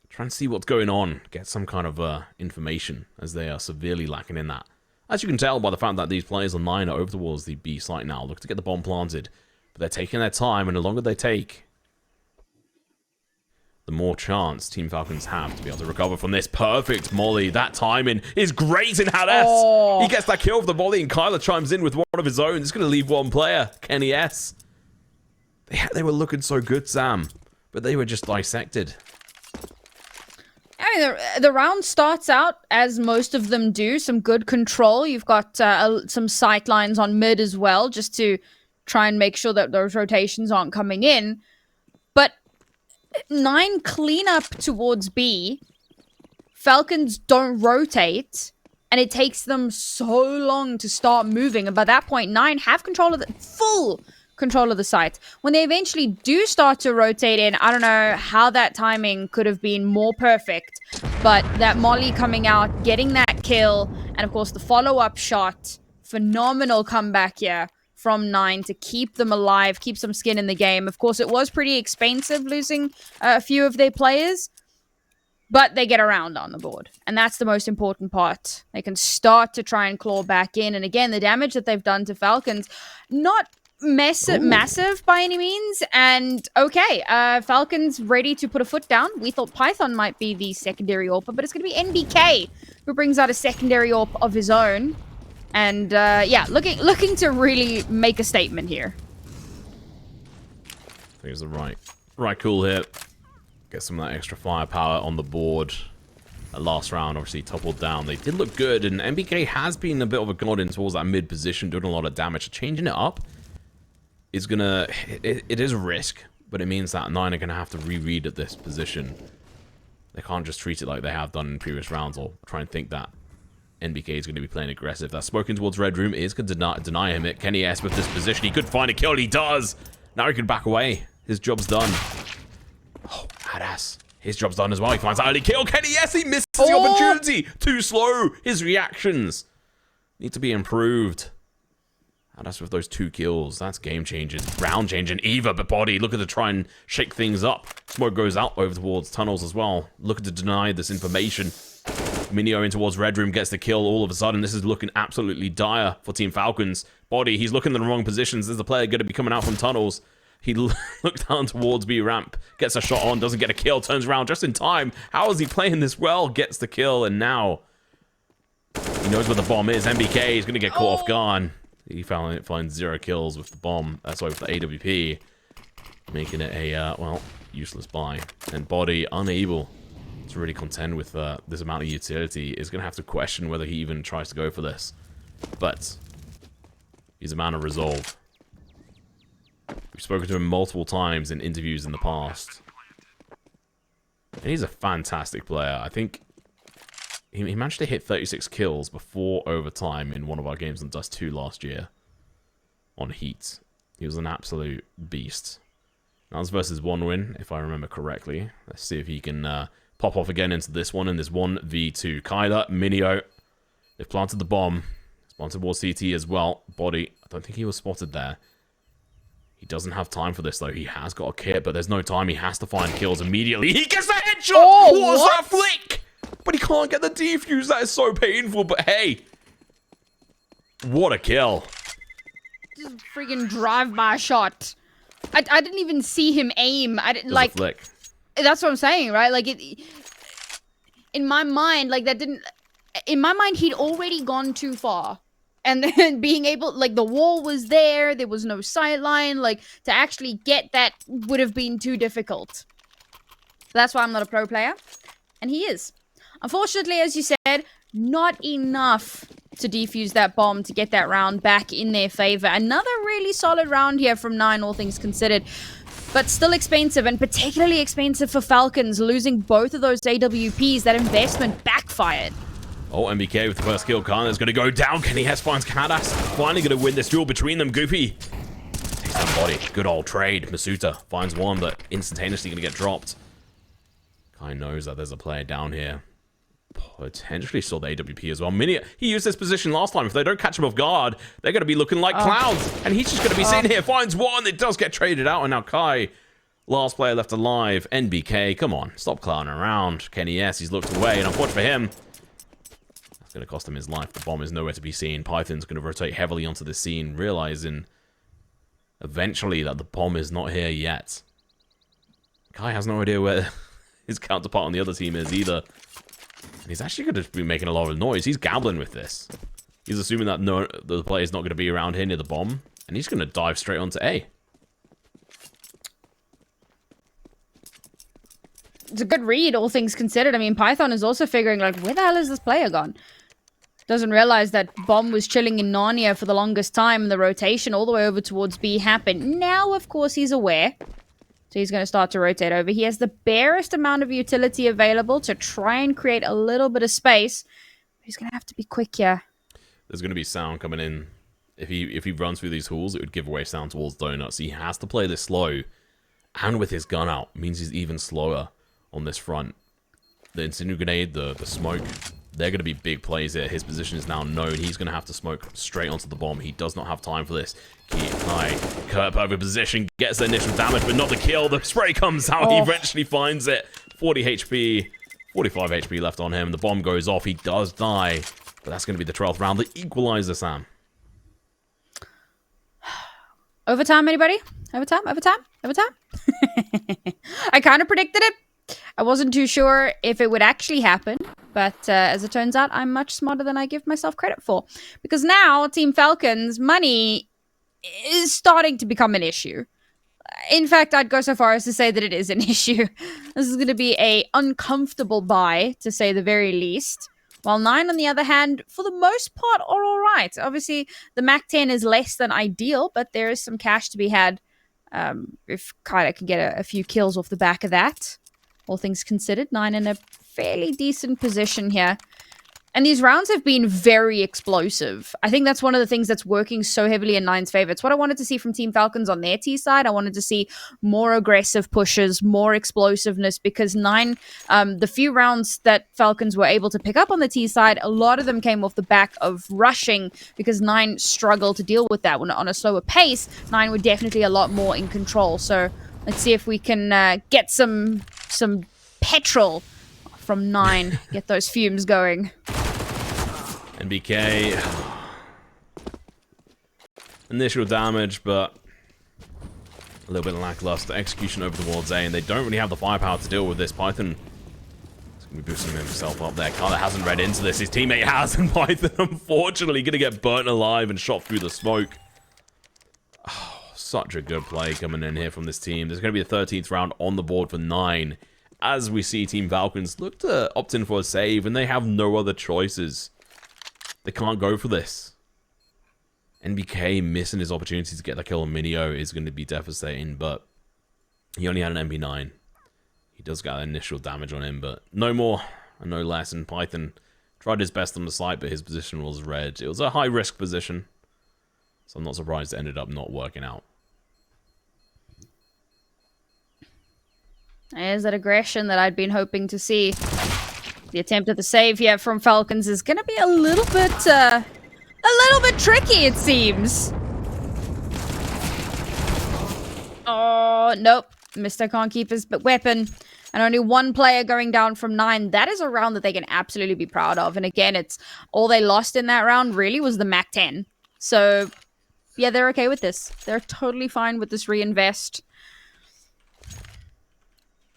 trying to see what's going on, get some kind of information, as they are severely lacking in that. As you can tell by the fact that these players on 9 are over towards the B site now, look to get the bomb planted. But they're taking their time, and the longer they take, the more chance Team Falcons have to be able to recover from this. Perfect molly. That timing is great in Hades. Oh. He gets that kill with the molly, and KEiiiI chimes in with one of his own. It's going to leave one player, KEnnyS. They were looking so good, Sam, but they were just dissected. I mean, the round starts out, as most of them do, some good control. You've got some sight lines on mid as well, just to try and make sure that those rotations aren't coming in. But 9 clean up towards B. Falcons don't rotate, and it takes them so long to start moving. And by that point, 9 have control of the full control of the site. When they eventually do start to rotate in, I don't know how that timing could have been more perfect, but that molly coming out, getting that kill, and of course the follow-up shot, phenomenal comeback here from 9 to keep them alive, keep some skin in the game. Of course, it was pretty expensive losing a few of their players, but they get around on the board, and that's the most important part. They can start to try and claw back in, and again, the damage that they've done to Falcons, not massive by any means. And okay, Falcons ready to put a foot down. We thought Python might be the secondary AWP, but it's going to be NBK who brings out a secondary AWP of his own. And yeah, looking to really make a statement here. I think it's the right call here. Get some of that extra firepower on the board. That last round obviously toppled down. They did look good, and NBK has been a bit of a god in towards that mid position, doing a lot of damage. Changing it up is gonna, it is a risk, but it means that 9 are gonna have to reread at this position. They can't just treat it like they have done in previous rounds, or try and think that NBK is going to be playing aggressive. That smoking towards Red Room is going to deny him it. KEnnyS with this position. He could find a kill. He does. Now he can back away. His job's done. Oh, badass. His job's done as well. He finds that early kill. KEnnyS, he misses the opportunity. Too slow. His reactions need to be improved. Badass with those 2 kills. That's game-changing. Round-changing. Eva, but Body looking to try and shake things up. Smoke goes out over towards tunnels as well. Looking to deny this information. mynio in towards Red Room gets the kill all of a sudden. This is looking absolutely dire for Team Falcons. Body, he's looking in the wrong positions. There's a player going to be coming out from tunnels. He looked down towards B ramp, gets a shot on, doesn't get a kill, turns around just in time. How is he playing this well? Gets the kill, and now, you knows where the bomb is. NBK is going to get caught off guard. He finds 0 kills with the bomb. That's why with the AWP. Making it a, well, useless buy. And Body unable to really contend with this amount of utility. Is going to have to question whether he even tries to go for this. But he's a man of resolve. We've spoken to him multiple times in interviews in the past. And he's a fantastic player. I think he managed to hit 36 kills before overtime in one of our games on Dust 2 last year. On Heat. He was an absolute beast. That was versus 1 win, if I remember correctly. Let's see if he can pop off again into this one in this 1v2. KEiiiii, mynio. They've planted the bomb. Spawned towards CT as well. Body. I don't think he was spotted there. He doesn't have time for this, though. He has got a kit, but there's no time. He has to find kills immediately. He gets the headshot! Oh, what was that flick? But he can't get the defuse. That is so painful, but hey. What a kill. Just freaking drive-by shot. I didn't even see him aim. I didn't, like... flick. That's what I'm saying, right? Like, in my mind, like, that didn't... In my mind, he'd already gone too far. And then being able, like, the wall was there was no sideline, like, to actually get that would have been too difficult. That's why I'm not a pro player. And he is. Unfortunately, as you said, not enough to defuse that bomb to get that round back in their favor. Another really solid round here from KEiiiii, all things considered. But still expensive, and particularly expensive for Falcons, losing both of those AWPs. That investment backfired. Oh, NBK with the first kill. KEiiiii's going to go down. KennyS finds KEiiiiii. Finally going to win this duel between them. Goofy takes down Body. Good old trade. Masuta finds one, but instantaneously going to get dropped. KEiiiii knows that there's a player down here. Potentially saw the AWP as well. mynio, he used this position last time. If they don't catch him off guard, they're going to be looking like clouds. And he's just going to be sitting here. Finds one. It does get traded out. And now KEiiiii, last player left alive. NBK, come on. Stop clowning around. KennyS, he's looked away. And unfortunately for him, that's going to cost him his life. The bomb is nowhere to be seen. Python's going to rotate heavily onto the scene, realizing eventually that the bomb is not here yet. KEiiiii has no idea where his counterpart on the other team is either. And he's actually going to be making a lot of noise. He's gambling with this. He's assuming that the player's not going to be around here near the bomb. And he's going to dive straight onto A. It's a good read, all things considered. I mean, Python is also figuring, like, where the hell is this player gone? Doesn't realize that bomb was chilling in Narnia for the longest time. And the rotation all the way over towards B happened. Now, of course, he's aware. So he's going to start to rotate over. He has the barest amount of utility available to try and create a little bit of space. He's going to have to be quick here. There's going to be sound coming in. If he runs through these halls, it would give away sound towards Donuts. He has to play this slow. And with his gun out, means he's even slower on this front. The incendiary grenade, the smoke, they're going to be big plays here. His position is now known. He's going to have to smoke straight onto the bomb. He does not have time for this. KEiiiii, Kurt over position, gets the initial damage, but not the kill. The spray comes out. He eventually finds it. 40 HP, 45 HP left on him. The bomb goes off. He does die, but that's going to be the 12th round. The equalizer, Sam. Overtime, anybody? Overtime? I kind of predicted it. I wasn't too sure if it would actually happen, but as it turns out, I'm much smarter than I give myself credit for. Because now, Team Falcons, money is starting to become an issue. In fact, I'd go so far as to say that it is an issue. This is going to be an uncomfortable buy, to say the very least. While KEiiiii, on the other hand, for the most part, are all right. Obviously, the MAC 10 is less than ideal, but there is some cash to be had if KEiiiii can get a few kills off the back of that. All things considered, KEiiiii in a fairly decent position here. And these rounds have been very explosive. I think that's one of the things that's working so heavily in KEiiii's favor. It's what I wanted to see from Team Falcons on their T side. I wanted to see more aggressive pushes, more explosiveness, because KEiiiii, the few rounds that Falcons were able to pick up on the T side, a lot of them came off the back of rushing, because KEiiiii struggled to deal with that. When on a slower pace, KEiiiii were definitely a lot more in control. So let's see if we can get some petrol from KEiiiii, get those fumes going. NBK, initial damage, but a little bit lackluster execution over towards A, and they don't really have the firepower to deal with this. Python is going We boosting himself up there. Carla hasn't read into this. His teammate has, and Python, unfortunately, going to get burnt alive and shot through the smoke. Oh, such a good play coming in here from this team. There's going to be a 13th round on the board for 9. As we see Team Falcons look to opt in for a save, and they have no other choices. They can't go for this. NBK missing his opportunity to get that kill on mynio is going to be devastating, but he only had an MP9. He does get initial damage on him, but no more and no less. And Python tried his best on the site, but his position was red. It was a high-risk position, so I'm not surprised it ended up not working out. There's that aggression that I'd been hoping to see. The attempt at the save here from Falcons is going to be a little bit tricky, it seems. Oh, nope. Mr. can't keep his weapon. And only one player going down from 9. That is a round that they can absolutely be proud of. And again, it's all they lost in that round really was the Mac 10. So, yeah, they're okay with this. They're totally fine with this reinvest.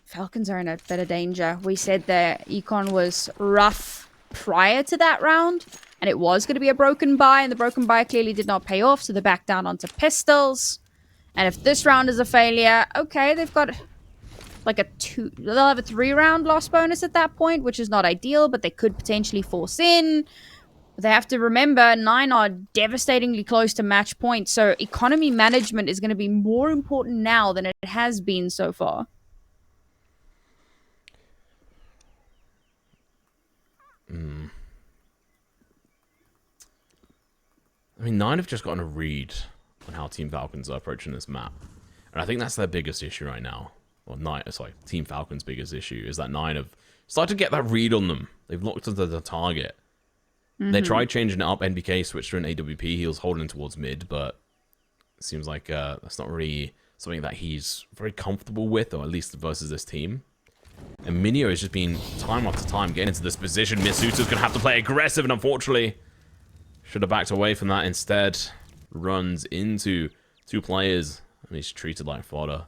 Falcons are in a bit of danger. We said their econ was rough prior to that round. And it was going to be a broken buy. And the broken buy clearly did not pay off. So they're back down onto pistols. And if this round is a failure, okay, they've got like they'll have a 3-round loss bonus at that point, which is not ideal, but they could potentially force in. But they have to remember, 9 are devastatingly close to match point, so economy management is going to be more important now than it has been so far. I mean, 9 have just gotten a read on how Team Falcons are approaching this map. And I think that's their biggest issue right now. Well, Team Falcons' biggest issue is that 9 have started to get that read on them. They've looked into the target. They tried changing it up. NBK switched to an AWP. He was holding towards mid, but it seems like that's not really something that he's very comfortable with, or at least versus this team. And mynio has just been, time after time, getting into this position. Misuto's going to have to play aggressive, and unfortunately, should have backed away from that instead. Runs into 2 players, and he's treated like fodder.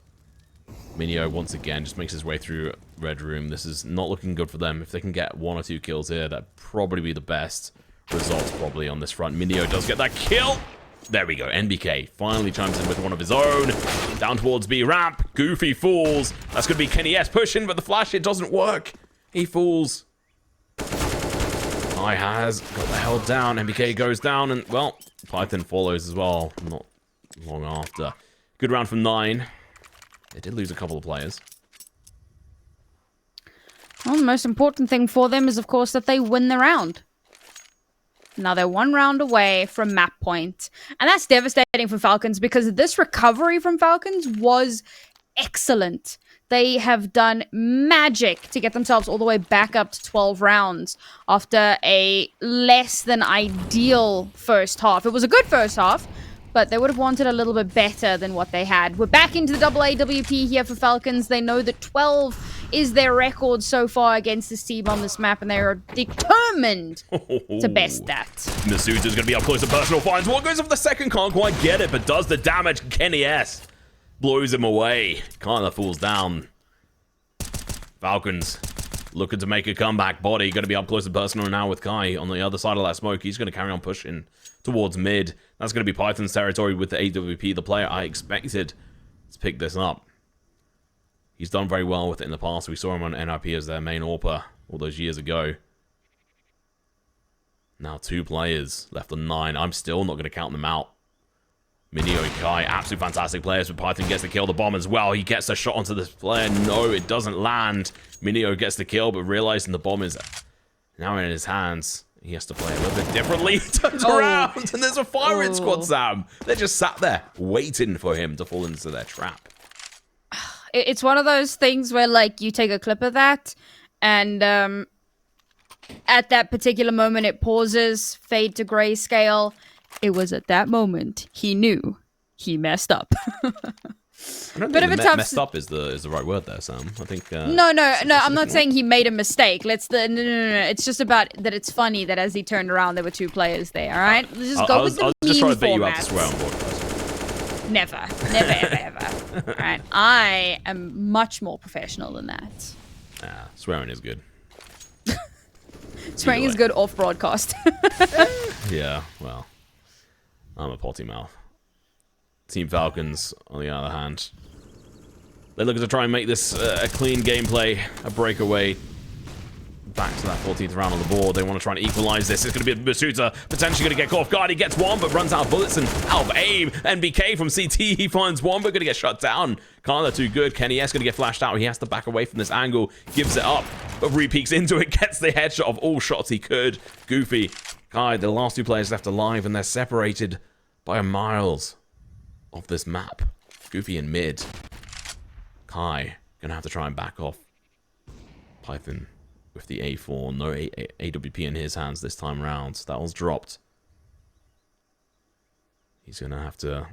mynio, once again, just makes his way through red room. This is not looking good for them. If they can get 1 or 2 kills here, that'd probably be the best results probably on this front. mynio does get that kill. There we go. NBK finally chimes in with one of his own. Down towards B ramp. Goofy falls. That's going to be KEiiiI pushing, but the flash, it doesn't work. He falls. I has got the hell down. NBK goes down, and, well, Python follows as well. Not long after. Good round from 9. They did lose a couple of players. Well, the most important thing for them is, of course, that they win the round. Now they're 1 round away from map point. And that's devastating for Falcons because this recovery from Falcons was excellent. They have done magic to get themselves all the way back up to 12 rounds after a less than ideal first half. It was a good first half, but they would have wanted a little bit better than what they had. We're back into the AA WP here for Falcons. They know that 12 is their record so far against this team on this map, and they are determined to best that. Misuto's going to be up close and personal. Finds what goes off the second, can't quite get it, but does the damage. KEiiiI blows him away. Kinda falls down. Falcons looking to make a comeback. Body going to be up close and personal now with Kai on the other side of that smoke. He's going to carry on pushing towards mid. That's going to be Python's territory with the AWP, the player I expected to pick this up. He's done very well with it in the past. We saw him on NRP as their main AWPer all those years ago. Now 2 players left on 9. I'm still not going to count them out. mynio and Kai, absolute fantastic players, but Python gets the kill. The bomb as well. He gets a shot onto this player. No, it doesn't land. mynio gets the kill, but realizing the bomb is now in his hands, he has to play a little bit differently. He turns around, and there's a firing squad, Sam. They just sat there waiting for him to fall into their trap. It's one of those things where, like, you take a clip of that, and at that particular moment, it pauses, fade to grayscale. It was at that moment he knew he messed up. I don't think messed up is the right word there, Sam. I think no. I'm not saying he made a mistake. No. It's just about that. It's funny that as he turned around, there were 2 players there. All right, let's just go with the meme format. I was just trying to bet you out to swear on broadcast. Never, ever. All right, I am much more professional than that. Swearing is good. Swearing is good off broadcast. Yeah, well, I'm a potty mouth. Team Falcons, on the other hand, they're looking to try and make this a clean gameplay, a breakaway. Back to that 14th round on the board. They want to try and equalize this. It's going to be Masuta potentially going to get caught off guard. He gets one, but runs out of bullets and out of aim. NBK from CT, he finds one, but going to get shut down. Kinda too good. KEiiiI going to get flashed out. He has to back away from this angle. Gives it up, but re-peeks into it. Gets the headshot of all shots he could. Goofy. The last two players left alive, and they're separated by miles of this map. Goofy in mid. Kai going to have to try and back off. Python with the A4, no AWP in his hands this time around. That was dropped. He's going to have to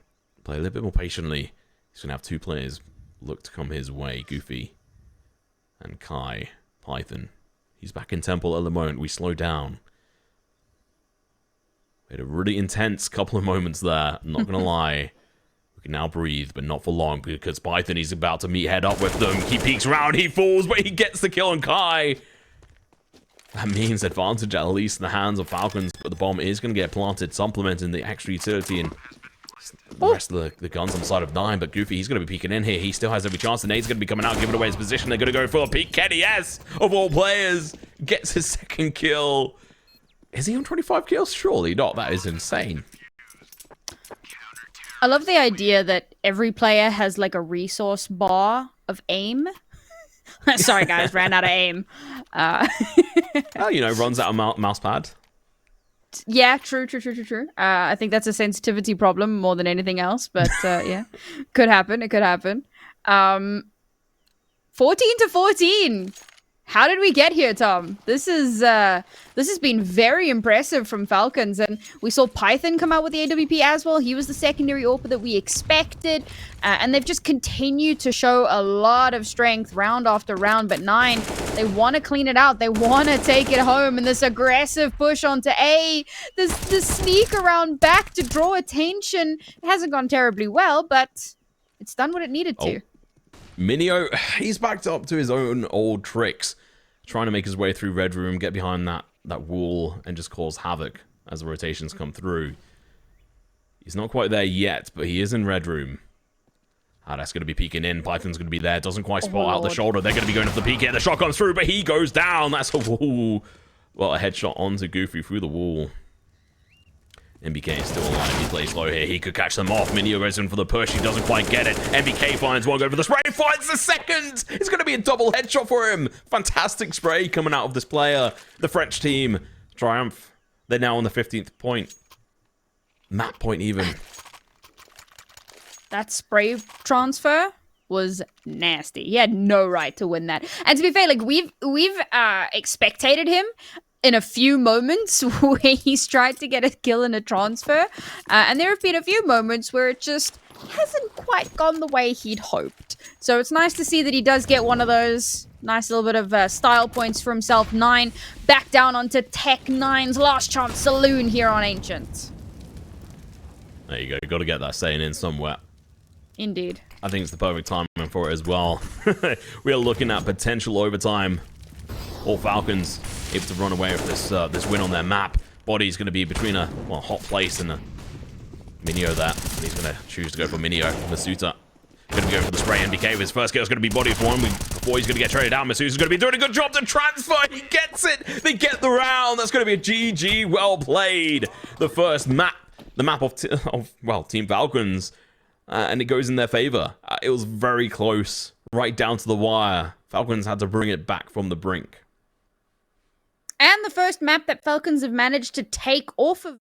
play a little bit more patiently. He's going to have two players look to come his way, Goofy and Kai. Python. He's back in Temple at the moment. We slow down. We had a really intense couple of moments there, not going to lie. We can now breathe, but not for long, because Python, he's about to meet head up with them. He peeks around, he falls, but he gets the kill on Kai. That means advantage, at least in the hands of Falcons, but the bomb is going to get planted, supplementing the extra utility and the rest of the guns on the side of 9. But Goofy, he's going to be peeking in here. He still has every chance. The nade's going to be coming out, giving away his position. They're going to go for a peek. KEiiiI, of all players, gets his second kill. Is he on 25 kills? Surely not. That is insane. I love the idea that every player has like a resource bar of aim. Sorry, guys, ran out of aim. Oh, you know, runs out of mouse pad. Yeah, true. I think that's a sensitivity problem more than anything else, but yeah, could happen. It could happen. 14-14. How did we get here, Tom? This has been very impressive from Falcons, and we saw Python come out with the AWP as well. He was the secondary AWP that we expected, and they've just continued to show a lot of strength round after round. But 9, they want to clean it out. They want to take it home, and this aggressive push onto A, this sneak around back to draw attention. It hasn't gone terribly well, but it's done what it needed to. mynio, he's backed up to his own old tricks, trying to make his way through Red Room, get behind that wall, and just cause havoc as the rotations come through. He's not quite there yet, but he is in Red Room. That's going to be peeking in. Python's going to be there. Doesn't quite spot out the shoulder. They're going to be going for the peek here. The shot comes through, but he goes down. That's a wall. Well, a headshot onto Goofy through the wall. NBK is still alive. He plays low here. He could catch them off. mynio goes in for the push. He doesn't quite get it. NBK finds one. Go for the spray. Finds the second. It's going to be a double headshot for him. Fantastic spray coming out of this player. The French team triumph. They're now on the 15th point. Map point even. That spray transfer was nasty. He had no right to win that. And to be fair, like we've expectated him in a few moments where he's tried to get a kill in a transfer, and there have been a few moments where it just hasn't quite gone the way he'd hoped. So it's nice to see that he does get one of those nice little bit of style points for himself. 9 back down onto Tech9's last chance saloon here on Ancient. There you go. You got to get that saying in somewhere. Indeed. I think it's the perfect timing for it as well. We are looking at potential overtime. All Falcons able to run away with this win on their map. Body's going to be between a hot place and a mynio there. And he's going to choose to go for mynio. Masuta going to go for the spray. NBK with his first kill is going to be Body for one. Before he's going to get traded out, Masuta's going to be doing a good job to transfer. He gets it. They get the round. That's going to be a GG. Well played. The first map. The map of Team Falcons. And it goes in their favor. It was very close. Right down to the wire. Falcons had to bring it back from the brink. And the first map that Falcons have managed to take off of...